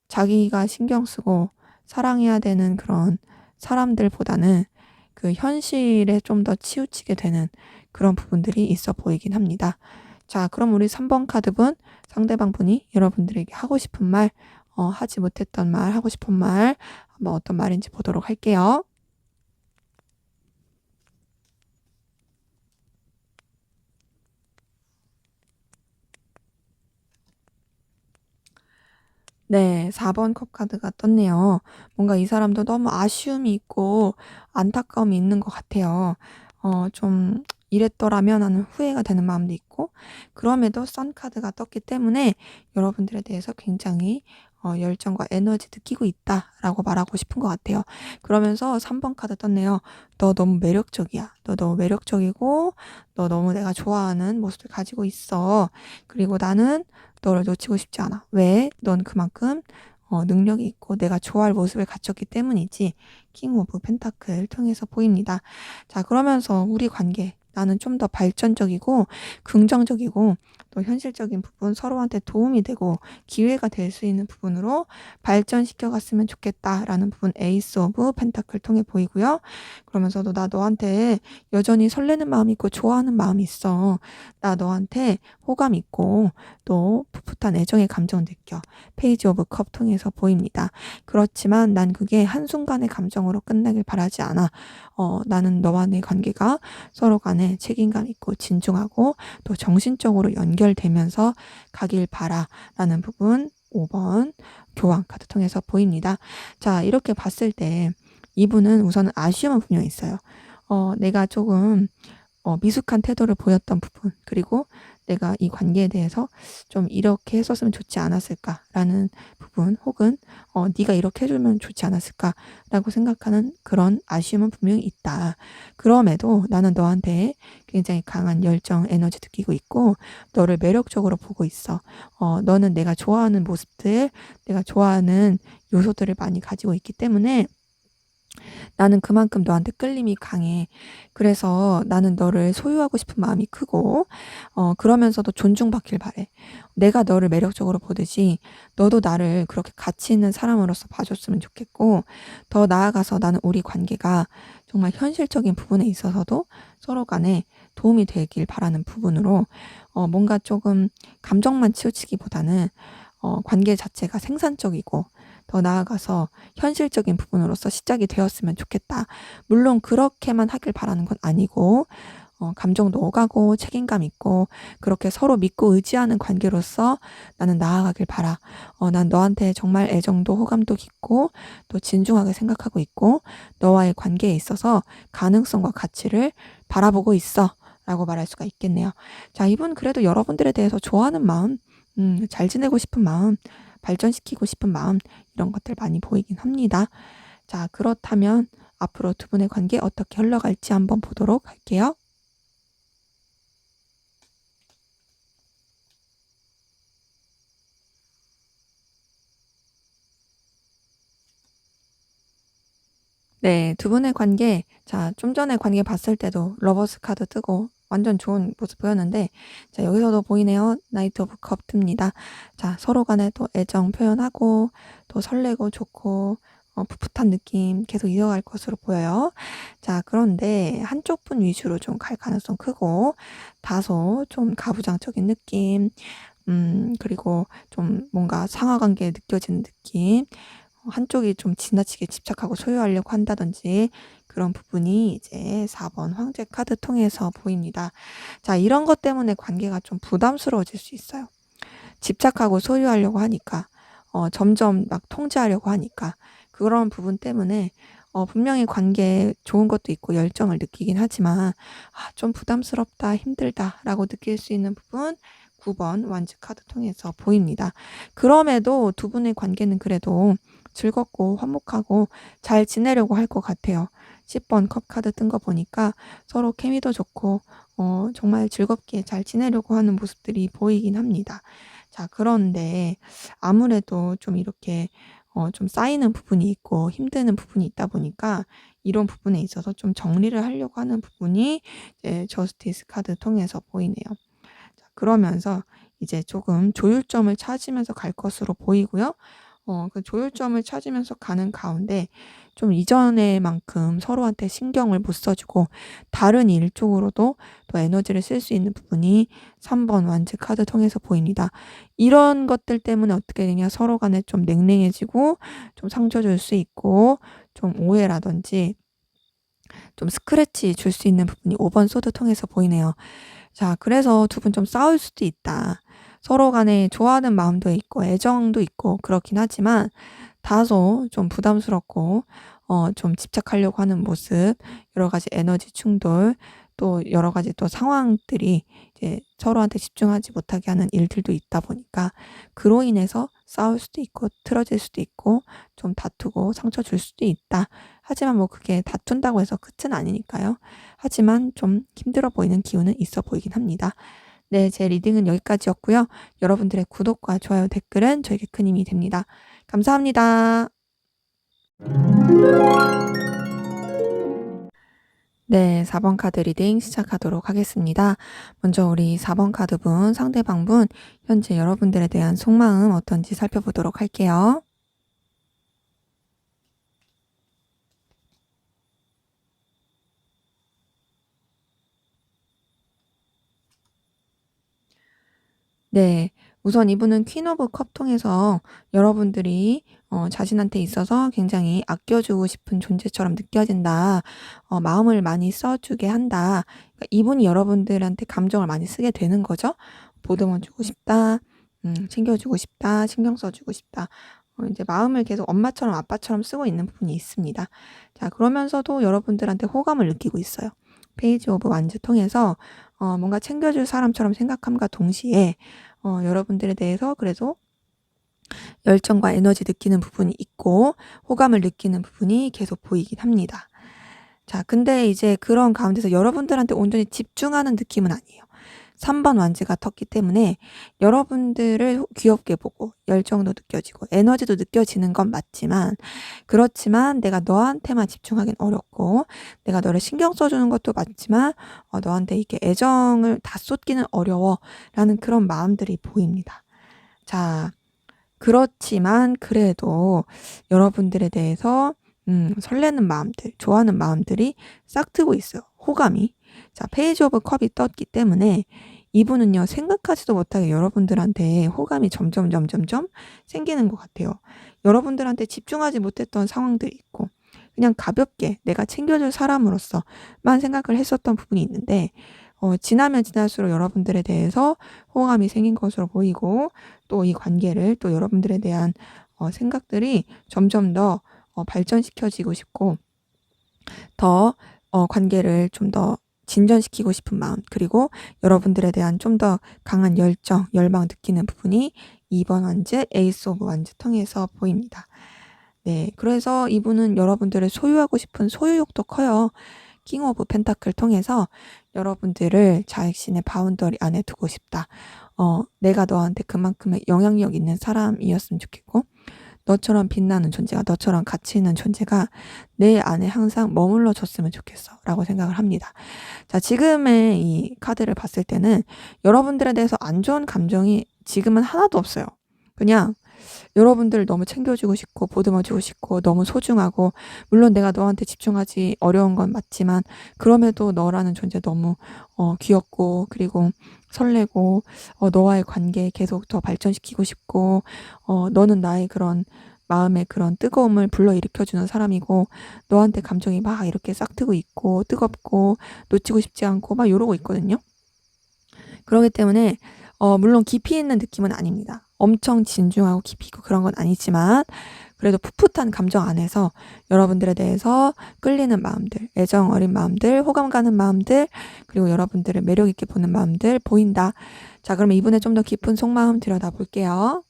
자기가 신경 쓰고 사랑해야 되는 그런 사람들보다는 그 현실에 좀 더 치우치게 되는 그런 부분들이 있어 보이긴 합니다. 자, 그럼 우리 3번 카드분, 상대방 분이 여러분들에게 하고 싶은 말, 하지 못했던 말, 하고 싶은 말, 한번 어떤 말인지 보도록 할게요. 네, 4번 컵 카드가 떴네요. 뭔가 이 사람도 너무 아쉬움이 있고 안타까움이 있는 것 같아요. 좀 이랬더라면 하는 후회가 되는 마음도 있고, 그럼에도 선 카드가 떴기 때문에 여러분들에 대해서 굉장히 열정과 에너지 느끼고 있다라고 말하고 싶은 것 같아요. 그러면서 3번 카드 떴네요. 너 너무 매력적이야. 너 너무 매력적이고, 너 너무 내가 좋아하는 모습을 가지고 있어. 그리고 나는 너를 놓치고 싶지 않아. 왜? 넌 그만큼 능력이 있고 내가 좋아할 모습을 갖췄기 때문이지. 킹 오브 펜타클 통해서 보입니다. 자, 그러면서 우리 관계 나는 좀 더 발전적이고 긍정적이고 또 현실적인 부분 서로한테 도움이 되고 기회가 될 수 있는 부분으로 발전시켜 갔으면 좋겠다라는 부분 에이스 오브 펜타클 통해 보이고요. 그러면서도 나 너한테 여전히 설레는 마음이 있고 좋아하는 마음이 있어. 나 너한테 호감 있고 또 풋풋한 애정의 감정 느껴. 페이지 오브 컵 통해서 보입니다. 그렇지만 난 그게 한순간의 감정으로 끝나길 바라지 않아. 나는 너와 내 관계가 서로 간에 책임감 있고 진중하고 또 정신적으로 연결되면서 가길 바라라는 부분 5번 교환 카드 통해서 보입니다. 자, 이렇게 봤을 때 이분은 우선은 아쉬움은 분명히 있어요. 내가 조금 미숙한 태도를 보였던 부분, 그리고 내가 이 관계에 대해서 좀 이렇게 했었으면 좋지 않았을까라는 부분, 혹은 네가 이렇게 해주면 좋지 않았을까라고 생각하는 그런 아쉬움은 분명히 있다. 그럼에도 나는 너한테 굉장히 강한 열정, 에너지 느끼고 있고 너를 매력적으로 보고 있어. 너는 내가 좋아하는 모습들, 내가 좋아하는 요소들을 많이 가지고 있기 때문에 나는 그만큼 너한테 끌림이 강해. 그래서 나는 너를 소유하고 싶은 마음이 크고, 그러면서도 존중받길 바래. 내가 너를 매력적으로 보듯이 너도 나를 그렇게 가치 있는 사람으로서 봐줬으면 좋겠고, 더 나아가서 나는 우리 관계가 정말 현실적인 부분에 있어서도 서로 간에 도움이 되길 바라는 부분으로, 뭔가 조금 감정만 치우치기보다는 관계 자체가 생산적이고, 더 나아가서 현실적인 부분으로서 시작이 되었으면 좋겠다. 물론 그렇게만 하길 바라는 건 아니고 감정도 오가고 책임감 있고 그렇게 서로 믿고 의지하는 관계로서 나는 나아가길 바라. 난 너한테 정말 애정도 호감도 깊고 또 진중하게 생각하고 있고 너와의 관계에 있어서 가능성과 가치를 바라보고 있어. 라고 말할 수가 있겠네요. 자, 이분 그래도 여러분들에 대해서 좋아하는 마음, 잘 지내고 싶은 마음, 발전시키고 싶은 마음 이런 것들 많이 보이긴 합니다. 자, 그렇다면 앞으로 두 분의 관계 어떻게 흘러갈지 한번 보도록 할게요. 네, 두 분의 관계, 자, 좀 전에 관계 봤을 때도 러버스 카드 뜨고 완전 좋은 모습 보였는데, 자, 여기서도 보이네요. 나이트 오브 컵 뜹니다. 자, 서로 간에 또 애정 표현하고, 또 설레고 좋고, 풋풋한 느낌 계속 이어갈 것으로 보여요. 자, 그런데 한쪽 분 위주로 좀 갈 가능성 크고 다소 좀 가부장적인 느낌, 그리고 좀 뭔가 상하 관계에 느껴지는 느낌, 한쪽이 좀 지나치게 집착하고 소유하려고 한다든지 그런 부분이 이제 4번 황제 카드 통해서 보입니다. 자, 이런 것 때문에 관계가 좀 부담스러워질 수 있어요. 집착하고 소유하려고 하니까, 점점 막 통제하려고 하니까 그런 부분 때문에 분명히 관계에 좋은 것도 있고 열정을 느끼긴 하지만 '아 좀 부담스럽다. 힘들다.'라고 느낄 수 있는 부분 9번 완즈 카드 통해서 보입니다. 그럼에도 두 분의 관계는 그래도 즐겁고 화목하고 잘 지내려고 할 것 같아요. 10번 컵 카드 뜬 거 보니까 서로 케미도 좋고 정말 즐겁게 잘 지내려고 하는 모습들이 보이긴 합니다. 자, 그런데 아무래도 좀 이렇게 좀 쌓이는 부분이 있고 힘드는 부분이 있다 보니까 이런 부분에 있어서 좀 정리를 하려고 하는 부분이 이제 저스티스 카드 통해서 보이네요. 자, 그러면서 이제 조금 조율점을 찾으면서 갈 것으로 보이고요. 그 조율점을 찾으면서 가는 가운데 좀 이전에만큼 서로한테 신경을 못 써주고 다른 일 쪽으로도 또 에너지를 쓸 수 있는 부분이 3번 완즈 카드 통해서 보입니다. 이런 것들 때문에 어떻게 되냐, 서로 간에 좀 냉랭해지고 좀 상처 줄 수 있고 좀 오해라든지 좀 스크래치 줄 수 있는 부분이 5번 소드 통해서 보이네요. 자, 그래서 두 분 좀 싸울 수도 있다. 서로 간에 좋아하는 마음도 있고 애정도 있고 그렇긴 하지만 다소 좀 부담스럽고 좀 집착하려고 하는 모습, 여러 가지 에너지 충돌, 또 여러 가지 또 상황들이 이제 서로한테 집중하지 못하게 하는 일들도 있다 보니까 그로 인해서 싸울 수도 있고 틀어질 수도 있고 좀 다투고 상처 줄 수도 있다. 하지만 뭐 그게 다툰다고 해서 끝은 아니니까요. 하지만 좀 힘들어 보이는 기운은 있어 보이긴 합니다. 네, 제 리딩은 여기까지였고요. 여러분들의 구독과 좋아요, 댓글은 저에게 큰 힘이 됩니다. 감사합니다. 네, 4번 카드 리딩 시작하도록 하겠습니다. 먼저 우리 4번 카드분, 상대방분, 현재 여러분들에 대한 속마음 어떤지 살펴보도록 할게요. 네. 우선 이분은 퀸 오브 컵 통해서 여러분들이 자신한테 있어서 굉장히 아껴주고 싶은 존재처럼 느껴진다. 마음을 많이 써주게 한다. 그러니까 이분이 여러분들한테 감정을 많이 쓰게 되는 거죠. 보듬어 주고 싶다. 챙겨주고 싶다. 신경 써주고 싶다. 이제 마음을 계속 엄마처럼 아빠처럼 쓰고 있는 부분이 있습니다. 자, 그러면서도 여러분들한테 호감을 느끼고 있어요. 페이지 오브 완즈 통해서 뭔가 챙겨줄 사람처럼 생각함과 동시에 여러분들에 대해서 그래도 열정과 에너지 느끼는 부분이 있고 호감을 느끼는 부분이 계속 보이긴 합니다. 자, 근데 이제 그런 가운데서 여러분들한테 온전히 집중하는 느낌은 아니에요. 3번 완즈가 텄기 때문에 여러분들을 귀엽게 보고 열정도 느껴지고 에너지도 느껴지는 건 맞지만, 그렇지만 내가 너한테만 집중하긴 어렵고 내가 너를 신경 써주는 것도 맞지만 너한테 이렇게 애정을 다 쏟기는 어려워라는 그런 마음들이 보입니다. 자, 그렇지만 그래도 여러분들에 대해서 설레는 마음들, 좋아하는 마음들이 싹트고 있어요. 호감이. 자, 페이지 오브 컵이 떴기 때문에 이분은요, 생각하지도 못하게 여러분들한테 호감이 점점 생기는 것 같아요. 여러분들한테 집중하지 못했던 상황들이 있고 그냥 가볍게 내가 챙겨줄 사람으로서만 생각을 했었던 부분이 있는데 지나면 지날수록 여러분들에 대해서 호감이 생긴 것으로 보이고 또 이 관계를 또 여러분들에 대한 생각들이 점점 더 발전시켜지고 싶고 더 관계를 좀 더 진전시키고 싶은 마음, 그리고 여러분들에 대한 좀 더 강한 열정, 열망 느끼는 부분이 2번 완즈, 에이스 오브 완즈 통해서 보입니다. 네, 그래서 이분은 여러분들을 소유하고 싶은 소유욕도 커요. 킹 오브 펜타클 통해서 여러분들을 자신의 바운더리 안에 두고 싶다. 내가 너한테 그만큼의 영향력 있는 사람이었으면 좋겠고 너처럼 빛나는 존재가, 너처럼 가치 있는 존재가 내 안에 항상 머물러 줬으면 좋겠어 라고 생각을 합니다. 자, 지금의 이 카드를 봤을 때는 여러분들에 대해서 안 좋은 감정이 지금은 하나도 없어요. 그냥 여러분들을 너무 챙겨주고 싶고 보듬어주고 싶고 너무 소중하고, 물론 내가 너한테 집중하지 어려운 건 맞지만 그럼에도 너라는 존재 너무 귀엽고, 그리고 설레고, 너와의 관계 계속 더 발전시키고 싶고, 너는 나의 그런 마음의 그런 뜨거움을 불러일으켜주는 사람이고, 너한테 감정이 막 이렇게 싹트고 있고 뜨겁고 놓치고 싶지 않고 막 이러고 있거든요. 그렇기 때문에 물론 깊이 있는 느낌은 아닙니다. 엄청 진중하고 깊이 있고 그런 건 아니지만, 그래도 풋풋한 감정 안에서 여러분들에 대해서 끌리는 마음들, 애정 어린 마음들, 호감 가는 마음들, 그리고 여러분들을 매력 있게 보는 마음들 보인다. 자, 그러면 이분의 좀 더 깊은 속마음 들여다볼게요.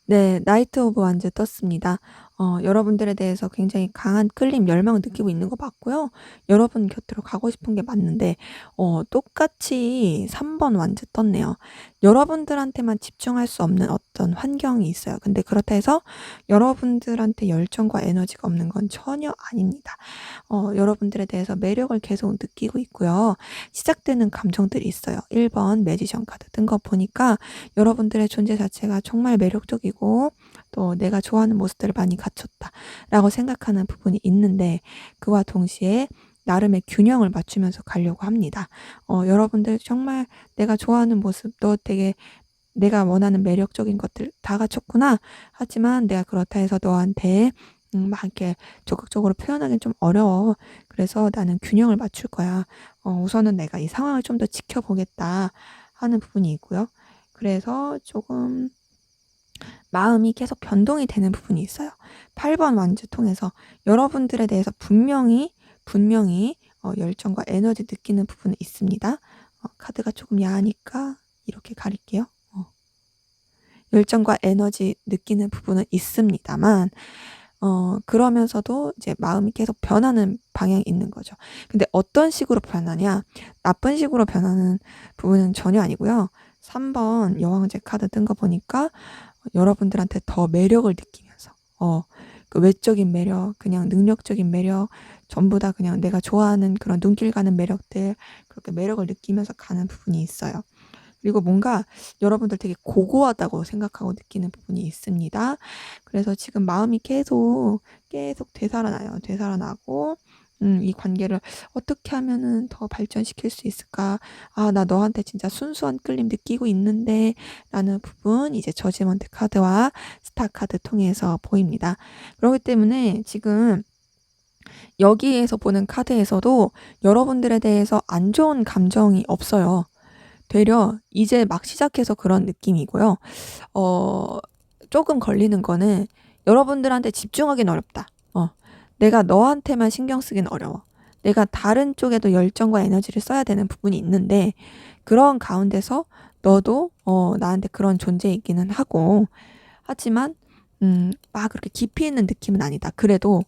네, 나이트 오브 완즈 떴습니다. 여러분들에 대해서 굉장히 강한 끌림, 열망을 느끼고 있는 거 맞고요. 여러분 곁으로 가고 싶은 게 맞는데, 똑같이 3번 완즈 떴네요. 여러분들한테만 집중할 수 없는 어떤 환경이 있어요. 근데 그렇다 해서 여러분들한테 열정과 에너지가 없는 건 전혀 아닙니다. 여러분들에 대해서 매력을 계속 느끼고 있고요. 시작되는 감정들이 있어요. 1번 매지션 카드 뜬 거 보니까 여러분들의 존재 자체가 정말 매력적이고 또 내가 좋아하는 모습들을 많이 갖췄다라고 생각하는 부분이 있는데, 그와 동시에 나름의 균형을 맞추면서 가려고 합니다. 여러분들 정말 내가 좋아하는 모습, 너 되게 내가 원하는 매력적인 것들 다 갖췄구나. 하지만 내가 그렇다 해서 너한테 막 이렇게 적극적으로 표현하기는 좀 어려워. 그래서 나는 균형을 맞출 거야. 우선은 내가 이 상황을 좀 더 지켜보겠다 하는 부분이 있고요. 그래서 조금 마음이 계속 변동이 되는 부분이 있어요. 8번 완주 통해서 여러분들에 대해서 분명히 열정과 에너지 느끼는 부분이 있습니다. 카드가 조금 야하니까 이렇게 가릴게요. 열정과 에너지 느끼는 부분은 있습니다만, 그러면서도 이제 마음이 계속 변하는 방향이 있는 거죠. 근데 어떤 식으로 변하냐? 나쁜 식으로 변하는 부분은 전혀 아니고요. 3번 여왕제 카드 뜬 거 보니까 여러분들한테 더 매력을 느끼면서, 그 외적인 매력, 그냥 능력적인 매력, 전부 다 그냥 내가 좋아하는 그런 눈길 가는 매력들, 그렇게 매력을 느끼면서 가는 부분이 있어요. 그리고 뭔가 여러분들 되게 고고하다고 생각하고 느끼는 부분이 있습니다. 그래서 지금 마음이 계속 되살아나요. 되살아나고, 이 관계를 어떻게 하면은 더 발전시킬 수 있을까? 아, 나 너한테 진짜 순수한 끌림 느끼고 있는데, 라는 부분, 이제 저지먼트 카드와 스타 카드 통해서 보입니다. 그렇기 때문에 지금 여기에서 보는 카드에서도 여러분들에 대해서 안 좋은 감정이 없어요. 되려 이제 막 시작해서 그런 느낌이고요. 조금 걸리는 거는 여러분들한테 집중하긴 어렵다. 내가 너한테만 신경 쓰긴 어려워. 내가 다른 쪽에도 열정과 에너지를 써야 되는 부분이 있는데, 그런 가운데서 너도 나한테 그런 존재이기는 하고, 하지만 막 그렇게 깊이 있는 느낌은 아니다. 그래도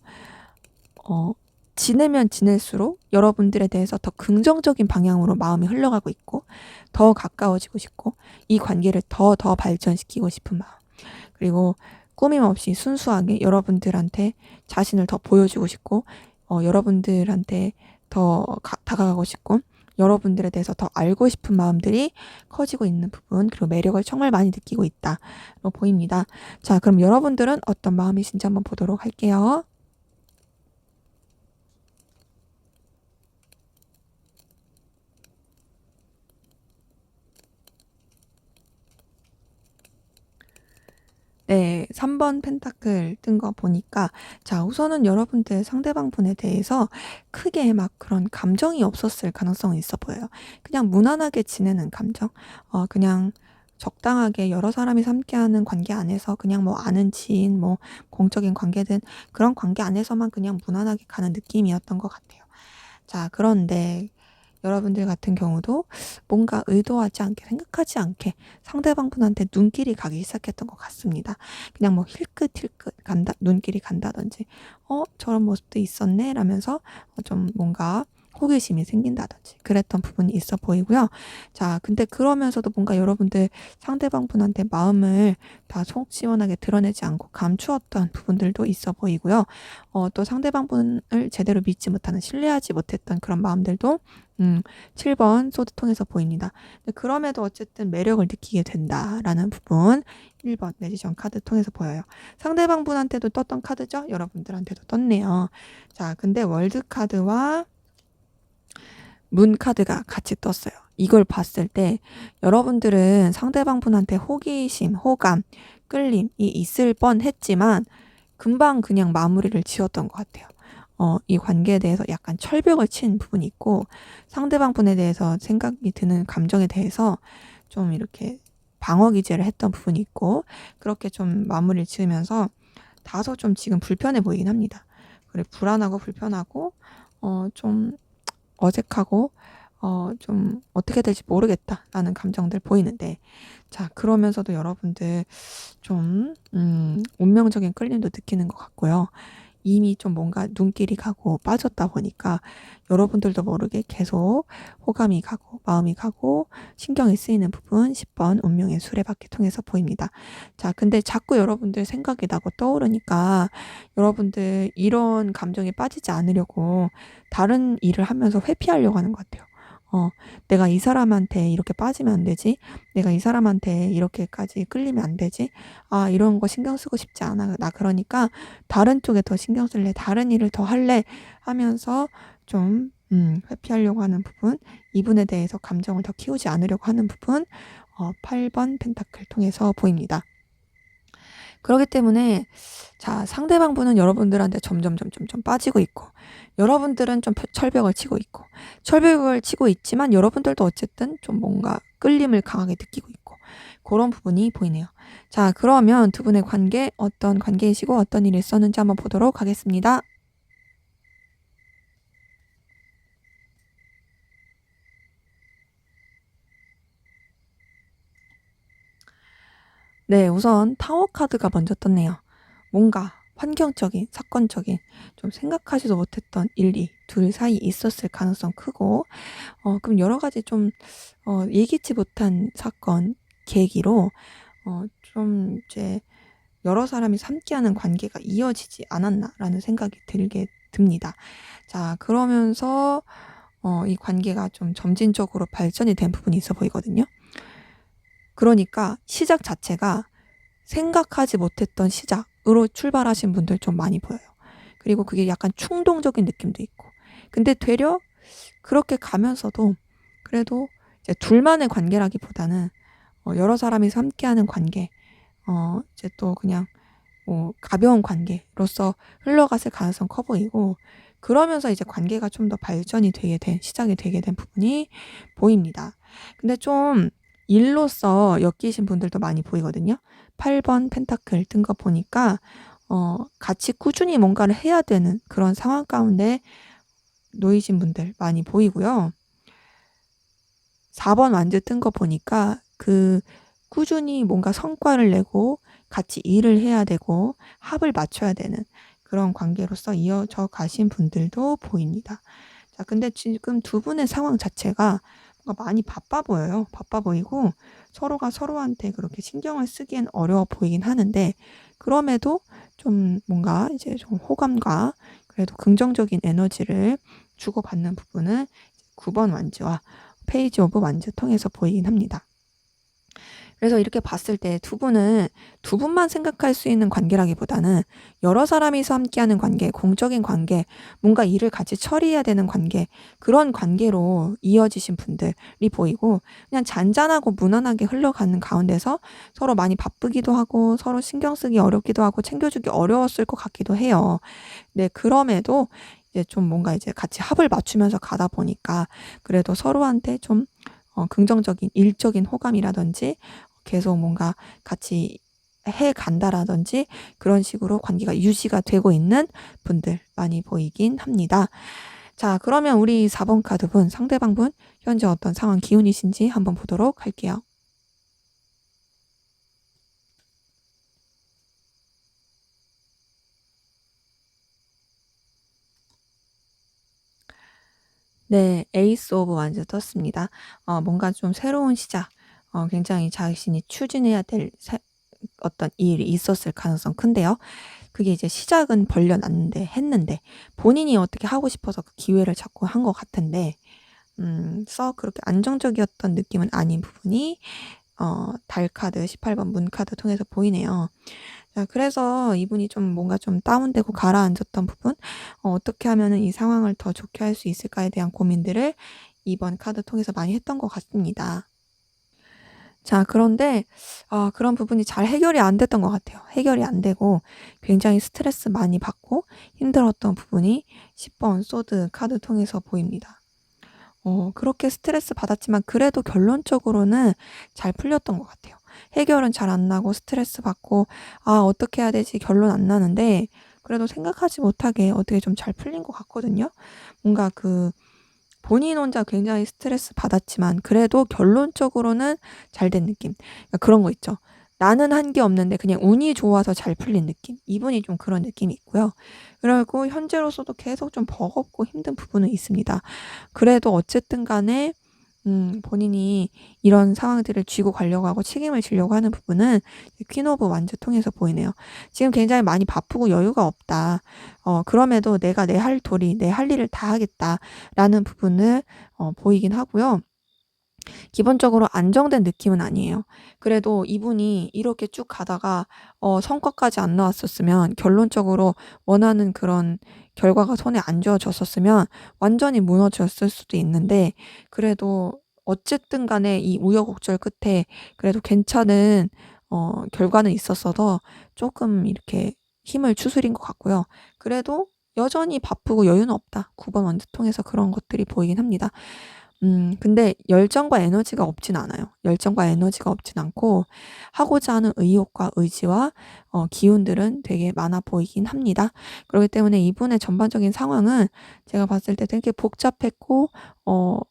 지내면 지낼수록 여러분들에 대해서 더 긍정적인 방향으로 마음이 흘러가고 있고, 더 가까워지고 싶고, 이 관계를 더 발전시키고 싶은 마음. 그리고 꾸밈 없이 순수하게 여러분들한테 자신을 더 보여주고 싶고, 여러분들한테 더 다가가고 싶고, 여러분들에 대해서 더 알고 싶은 마음들이 커지고 있는 부분, 그리고 매력을 정말 많이 느끼고 있다로 보입니다. 자, 그럼 여러분들은 어떤 마음이신지 한번 보도록 할게요. 네, 3번 펜타클 뜬 거 보니까, 자, 우선은 여러분들 상대방 분에 대해서 크게 막 그런 감정이 없었을 가능성이 있어 보여요. 그냥 무난하게 지내는 감정, 그냥 적당하게 여러 사람이 함께하는 관계 안에서 그냥 뭐 아는 지인, 뭐 공적인 관계든 그런 관계 안에서만 그냥 무난하게 가는 느낌이었던 것 같아요. 자, 그런데 여러분들 같은 경우도 뭔가 의도하지 않게, 생각하지 않게 상대방 분한테 눈길이 가기 시작했던 것 같습니다. 그냥 뭐 힐끗힐끗 눈길이 간다든지, 저런 모습도 있었네? 라면서 좀 뭔가 호기심이 생긴다든지 그랬던 부분이 있어 보이고요. 자, 근데 그러면서도 뭔가 여러분들 상대방분한테 마음을 다 속 시원하게 드러내지 않고 감추었던 부분들도 있어 보이고요. 또 상대방분을 제대로 믿지 못하는, 신뢰하지 못했던 그런 마음들도 7번 소드 통해서 보입니다. 근데 그럼에도 어쨌든 매력을 느끼게 된다라는 부분 1번 매지션 카드 통해서 보여요. 상대방분한테도 떴던 카드죠? 여러분들한테도 떴네요. 자, 근데 월드 카드와 문 카드가 같이 떴어요. 이걸 봤을 때 여러분들은 상대방분한테 호기심, 호감, 끌림이 있을 뻔했지만 금방 그냥 마무리를 지었던 것 같아요. 이 관계에 대해서 약간 철벽을 친 부분이 있고 상대방분에 대해서 생각이 드는 감정에 대해서 좀 이렇게 방어 기제를 했던 부분이 있고 그렇게 좀 마무리를 지으면서 다소 좀 지금 불편해 보이긴 합니다. 그래, 불안하고 불편하고 좀 어색하고 좀 어떻게 될지 모르겠다라는 감정들 보이는데, 자, 그러면서도 여러분들 좀 운명적인 끌림도 느끼는 것 같고요. 이미 좀 뭔가 눈길이 가고 빠졌다 보니까 여러분들도 모르게 계속 호감이 가고 마음이 가고 신경이 쓰이는 부분 10번 운명의 수레바퀴 통해서 보입니다. 자, 근데 자꾸 여러분들 생각이 나고 떠오르니까 여러분들 이런 감정에 빠지지 않으려고 다른 일을 하면서 회피하려고 하는 것 같아요. 내가 이 사람한테 이렇게 빠지면 안 되지? 내가 이 사람한테 이렇게까지 끌리면 안 되지? 아, 이런 거 신경 쓰고 싶지 않아. 나 그러니까 다른 쪽에 더 신경 쓸래. 다른 일을 더 할래. 하면서 좀 회피하려고 하는 부분, 이분에 대해서 감정을 더 키우지 않으려고 하는 부분, 8번 펜타클 통해서 보입니다. 그렇기 때문에 자, 상대방분은 여러분들한테 점점 빠지고 있고 여러분들은 좀 철벽을 치고 있고 철벽을 치고 있지만 여러분들도 어쨌든 좀 뭔가 끌림을 강하게 느끼고 있고 그런 부분이 보이네요. 자, 그러면 두 분의 관계 어떤 관계이시고 어떤 일이 있었는지 한번 보도록 하겠습니다. 네, 우선 타워 카드가 먼저 떴네요. 뭔가 환경적인, 사건적인, 좀 생각하지도 못했던 일이 둘 사이 있었을 가능성 크고, 그럼 여러 가지 좀, 예기치 못한 사건, 계기로, 좀 이제 여러 사람이 함께하는 관계가 이어지지 않았나라는 생각이 들게 듭니다. 자, 그러면서, 이 관계가 좀 점진적으로 발전이 된 부분이 있어 보이거든요. 그러니까 시작 자체가 생각하지 못했던 시작으로 출발하신 분들 좀 많이 보여요. 그리고 그게 약간 충동적인 느낌도 있고. 근데 되려 그렇게 가면서도 그래도 이제 둘만의 관계라기보다는 여러 사람이서 함께하는 관계, 이제 또 그냥 뭐 가벼운 관계로서 흘러갔을 가능성 커 보이고, 그러면서 이제 관계가 좀 더 발전이 되게 된, 시작이 되게 된 부분이 보입니다. 근데 좀 일로서 엮이신 분들도 많이 보이거든요. 8번 펜타클 뜬 거 보니까 같이 꾸준히 뭔가를 해야 되는 그런 상황 가운데 놓이신 분들 많이 보이고요. 4번 완즈 뜬 거 보니까 그 꾸준히 뭔가 성과를 내고 같이 일을 해야 되고 합을 맞춰야 되는 그런 관계로서 이어져 가신 분들도 보입니다. 자, 근데 지금 두 분의 상황 자체가 뭔가 많이 바빠 보여요. 바빠 보이고 서로가 서로한테 그렇게 신경을 쓰기엔 어려워 보이긴 하는데, 그럼에도 좀 뭔가 이제 좀 호감과 그래도 긍정적인 에너지를 주고받는 부분은 9번 완즈와 페이지 오브 완즈 통해서 보이긴 합니다. 그래서 이렇게 봤을 때 두 분은 두 분만 생각할 수 있는 관계라기보다는 여러 사람이서 함께하는 관계, 공적인 관계, 뭔가 일을 같이 처리해야 되는 관계, 그런 관계로 이어지신 분들이 보이고, 그냥 잔잔하고 무난하게 흘러가는 가운데서 서로 많이 바쁘기도 하고 서로 신경 쓰기 어렵기도 하고 챙겨주기 어려웠을 것 같기도 해요. 네, 그럼에도 이제 좀 뭔가 이제 같이 합을 맞추면서 가다 보니까 그래도 서로한테 좀 긍정적인 일적인 호감이라든지 계속 뭔가 같이 해 간다라든지 그런 식으로 관계가 유지가 되고 있는 분들 많이 보이긴 합니다. 자, 그러면 우리 4번 카드분, 상대방분 현재 어떤 상황 기운이신지 한번 보도록 할게요. 네. 에이스 오브 완즈 떴습니다. 뭔가 좀 새로운 시작, 굉장히 자신이 추진해야 될 어떤 일이 있었을 가능성 큰데요. 그게 이제 시작은 벌려 놨는데 했는데 본인이 어떻게 하고 싶어서 그 기회를 잡고 한 것 같은데 썩 그렇게 안정적이었던 느낌은 아닌 부분이 달 카드 18번 문 카드 통해서 보이네요. 자, 그래서 이분이 좀 뭔가 좀 다운되고 가라앉았던 부분, 어떻게 하면은 이 상황을 더 좋게 할 수 있을까에 대한 고민들을 이번 카드 통해서 많이 했던 것 같습니다. 자, 그런데 그런 부분이 잘 해결이 안 됐던 것 같아요. 해결이 안 되고 굉장히 스트레스 많이 받고 힘들었던 부분이 10번 소드 카드 통해서 보입니다. 그렇게 스트레스 받았지만 그래도 결론적으로는 잘 풀렸던 것 같아요. 해결은 잘 안 나고 스트레스 받고 '아 어떻게 해야 되지?' 결론 안 나는데 그래도 생각하지 못하게 어떻게 좀 잘 풀린 것 같거든요. 뭔가 본인 혼자 굉장히 스트레스 받았지만 그래도 결론적으로는 잘 된 느낌. 그러니까 그런 거 있죠. 나는 한 게 없는데 그냥 운이 좋아서 잘 풀린 느낌. 이분이 좀 그런 느낌이 있고요. 그리고 현재로서도 계속 좀 버겁고 힘든 부분은 있습니다. 그래도 어쨌든 간에 본인이 이런 상황들을 쥐고 가려고 하고 책임을 지려고 하는 부분은 퀸 오브 완즈 통해서 보이네요. 지금 굉장히 많이 바쁘고 여유가 없다. 그럼에도 '내가 내 할 도리, 내 할 일을 다 하겠다.'라는 부분을 보이긴 하고요. 기본적으로 안정된 느낌은 아니에요. 그래도 이분이 이렇게 쭉 가다가 성과까지 안 나왔었으면 결론적으로 원하는 그런 결과가 손에 안 쥐어졌었으면 완전히 무너졌을 수도 있는데 그래도 어쨌든 간에 이 우여곡절 끝에 그래도 괜찮은 결과는 있었어서 조금 이렇게 힘을 추스린 것 같고요. 그래도 여전히 바쁘고 여유는 없다. 9번 원투 통해서 그런 것들이 보이긴 합니다. 근데 열정과 에너지가 없진 않아요. 열정과 에너지가 없진 않고 하고자 하는 의욕과 의지와 기운들은 되게 많아 보이긴 합니다. 그렇기 때문에 이분의 전반적인 상황은 제가 봤을 때 되게 복잡했고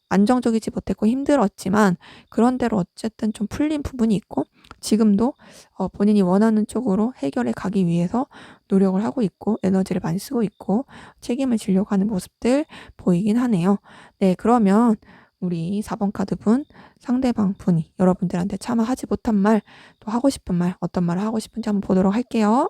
안정적이지 못했고 힘들었지만 그런대로 어쨌든 좀 풀린 부분이 있고 지금도 본인이 원하는 쪽으로 해결해 가기 위해서 노력을 하고 있고 에너지를 많이 쓰고 있고 책임을 지려고 하는 모습들 보이긴 하네요. 네, 그러면 우리 4번 카드 분, 상대방 분이 여러분들한테 차마 하지 못한 말, 또 하고 싶은 말, 어떤 말을 하고 싶은지 한번 보도록 할게요.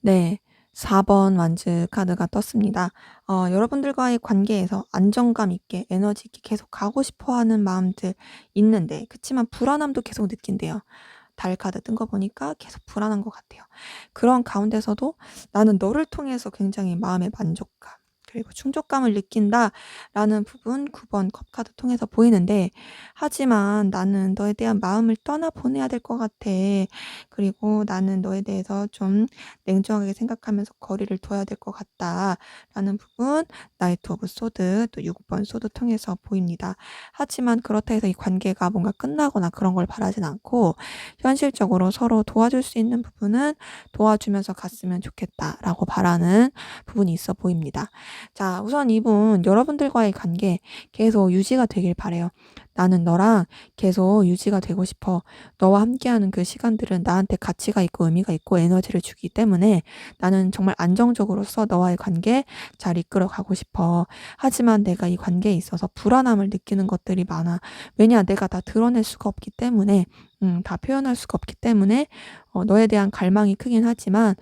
네. 4번 완즈 카드가 떴습니다. 여러분들과의 관계에서 안정감 있게 에너지 있게 계속 가고 싶어 하는 마음들 있는데 그치만 불안함도 계속 느낀대요. 달 카드 뜬 거 보니까 계속 불안한 것 같아요. 그런 가운데서도 '나는 너를 통해서 굉장히 마음의 만족감 그리고 충족감을 느낀다.'라는 부분 9번 컵 카드 통해서 보이는데 하지만 '나는 너에 대한 마음을 떠나 보내야 될 것 같아. 그리고 나는 너에 대해서 좀 냉정하게 생각하면서 거리를 둬야 될 것 같다.'라는 부분 나이트 오브 소드 또 6번 소드 통해서 보입니다. 하지만 그렇다 해서 이 관계가 뭔가 끝나거나 그런 걸 바라진 않고 현실적으로 서로 도와줄 수 있는 부분은 도와주면서 갔으면 좋겠다라고 바라는 부분이 있어 보입니다. 자, 우선 이분 여러분들과의 관계 계속 유지가 되길 바래요. 나는 너랑 계속 유지가 되고 싶어. 너와 함께하는 그 시간들은 나한테 가치가 있고 의미가 있고 에너지를 주기 때문에 나는 정말 안정적으로서 너와의 관계 잘 이끌어 가고 싶어. 하지만 내가 이 관계에 있어서 불안함을 느끼는 것들이 많아. 왜냐, 내가 다 드러낼 수가 없기 때문에 다 표현할 수가 없기 때문에 너에 대한 갈망이 크긴 하지만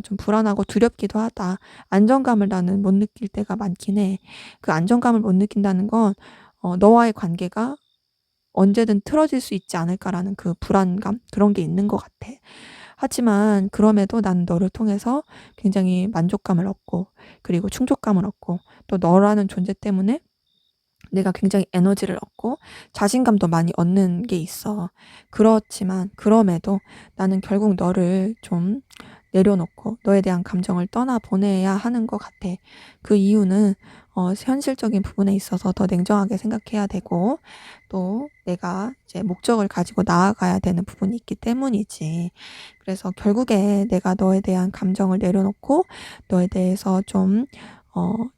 좀 불안하고 두렵기도 하다. 안정감을 나는 못 느낄 때가 많긴 해. 그 안정감을 못 느낀다는 건 너와의 관계가 언제든 틀어질 수 있지 않을까라는 그 불안감 그런 게 있는 것 같아. 하지만 그럼에도 난 너를 통해서 굉장히 만족감을 얻고 그리고 충족감을 얻고 또 너라는 존재 때문에 내가 굉장히 에너지를 얻고 자신감도 많이 얻는 게 있어. 그렇지만 그럼에도 나는 결국 너를 좀 내려놓고 너에 대한 감정을 떠나보내야 하는 것 같아. 그 이유는 현실적인 부분에 있어서 더 냉정하게 생각해야 되고 또 내가 이제 목적을 가지고 나아가야 되는 부분이 있기 때문이지. 그래서 결국에 내가 너에 대한 감정을 내려놓고 너에 대해서 좀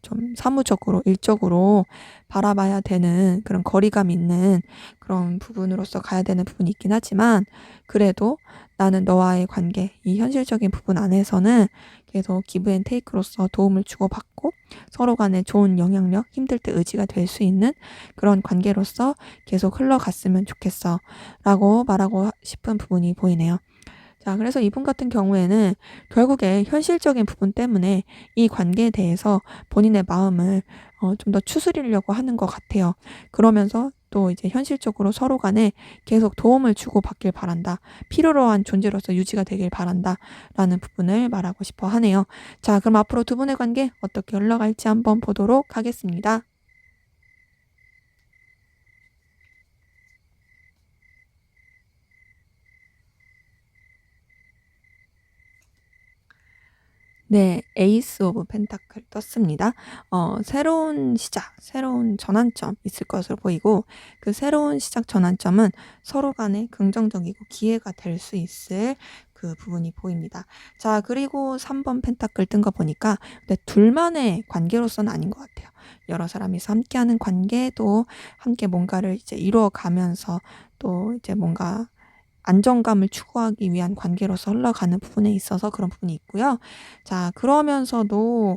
좀 사무적으로, 일적으로 바라봐야 되는 그런 거리감 있는 그런 부분으로서 가야 되는 부분이 있긴 하지만, 그래도 나는 너와의 관계, 이 현실적인 부분 안에서는 계속 기브 앤 테이크로서 도움을 주고받고 서로 간에 좋은 영향력, 힘들 때 의지가 될 수 있는 그런 관계로서 계속 흘러갔으면 좋겠어 라고 말하고 싶은 부분이 보이네요. 자, 그래서 이분 같은 경우에는 결국에 현실적인 부분 때문에 이 관계에 대해서 본인의 마음을 좀 더 추스리려고 하는 것 같아요. 그러면서 또 이제 현실적으로 서로 간에 계속 도움을 주고받길 바란다. 필요로 한 존재로서 유지가 되길 바란다. 라는 부분을 말하고 싶어 하네요. 자, 그럼 앞으로 두 분의 관계 어떻게 흘러갈지 한번 보도록 하겠습니다. 네, 에이스 오브 펜타클 떴습니다. 새로운 시작, 새로운 전환점 있을 것으로 보이고, 그 새로운 시작 전환점은 서로 간에 긍정적이고 기회가 될 수 있을 그 부분이 보입니다. 자, 그리고 3번 펜타클 뜬 거 보니까, 근데 둘만의 관계로서는 아닌 것 같아요. 여러 사람이서 함께하는 관계도 함께 뭔가를 이제 이루어가면서 또 이제 뭔가 안정감을 추구하기 위한 관계로서 흘러가는 부분에 있어서 그런 부분이 있고요. 자, 그러면서도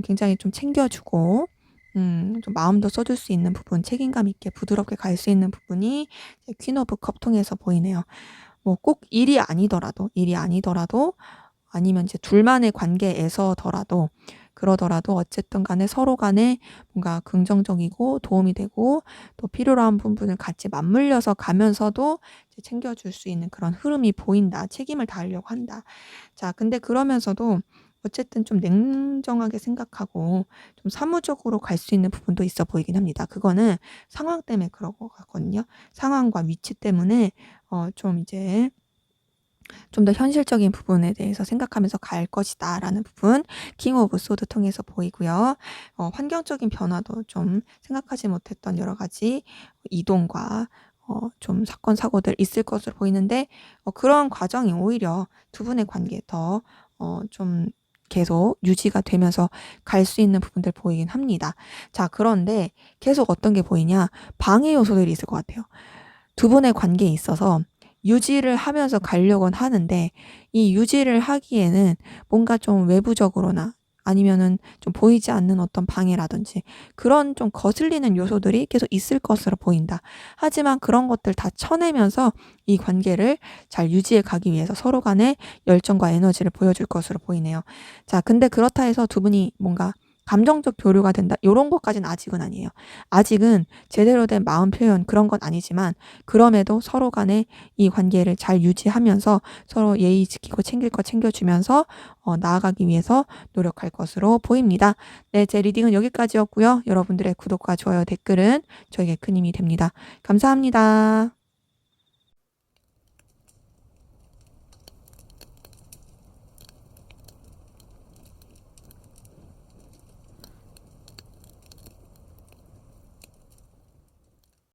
굉장히 좀 챙겨주고 좀 마음도 써줄 수 있는 부분, 책임감 있게 부드럽게 갈 수 있는 부분이 이제 퀸 오브 컵 통해서 보이네요. 뭐 꼭 일이 아니더라도 아니면 이제 둘만의 관계에서더라도 그러더라도 어쨌든 간에 서로 간에 뭔가 긍정적이고 도움이 되고 또 필요로 한 부분을 같이 맞물려서 가면서도 이제 챙겨줄 수 있는 그런 흐름이 보인다. 책임을 다하려고 한다. 자, 근데 그러면서도 어쨌든 좀 냉정하게 생각하고 좀 사무적으로 갈 수 있는 부분도 있어 보이긴 합니다. 그거는 상황 때문에 그런 것 같거든요. 상황과 위치 때문에 좀 이제 좀 더 현실적인 부분에 대해서 생각하면서 갈 것이다라는 부분 킹 오브 소드 통해서 보이고요. 환경적인 변화도 좀 생각하지 못했던 여러 가지 이동과 좀 사건 사고들 있을 것으로 보이는데 그런 과정이 오히려 두 분의 관계에 더 좀 계속 유지가 되면서 갈 수 있는 부분들 보이긴 합니다. 자, 그런데 계속 어떤 게 보이냐? 방해 요소들이 있을 것 같아요. 두 분의 관계에 있어서 유지를 하면서 가려고는 하는데 이 유지를 하기에는 뭔가 좀 외부적으로나 아니면은 좀 보이지 않는 어떤 방해라든지 그런 좀 거슬리는 요소들이 계속 있을 것으로 보인다. 하지만 그런 것들 다 쳐내면서 이 관계를 잘 유지해 가기 위해서 서로 간에 열정과 에너지를 보여줄 것으로 보이네요. 자, 근데 그렇다 해서 두 분이 뭔가 감정적 교류가 된다. 요런 것까지는 아직은 아니에요. 아직은 제대로 된 마음 표현 그런 건 아니지만 그럼에도 서로 간에 이 관계를 잘 유지하면서 서로 예의 지키고 챙길 거 챙겨주면서 나아가기 위해서 노력할 것으로 보입니다. 네, 제 리딩은 여기까지였고요. 여러분들의 구독과 좋아요, 댓글은 저에게 큰 힘이 됩니다. 감사합니다.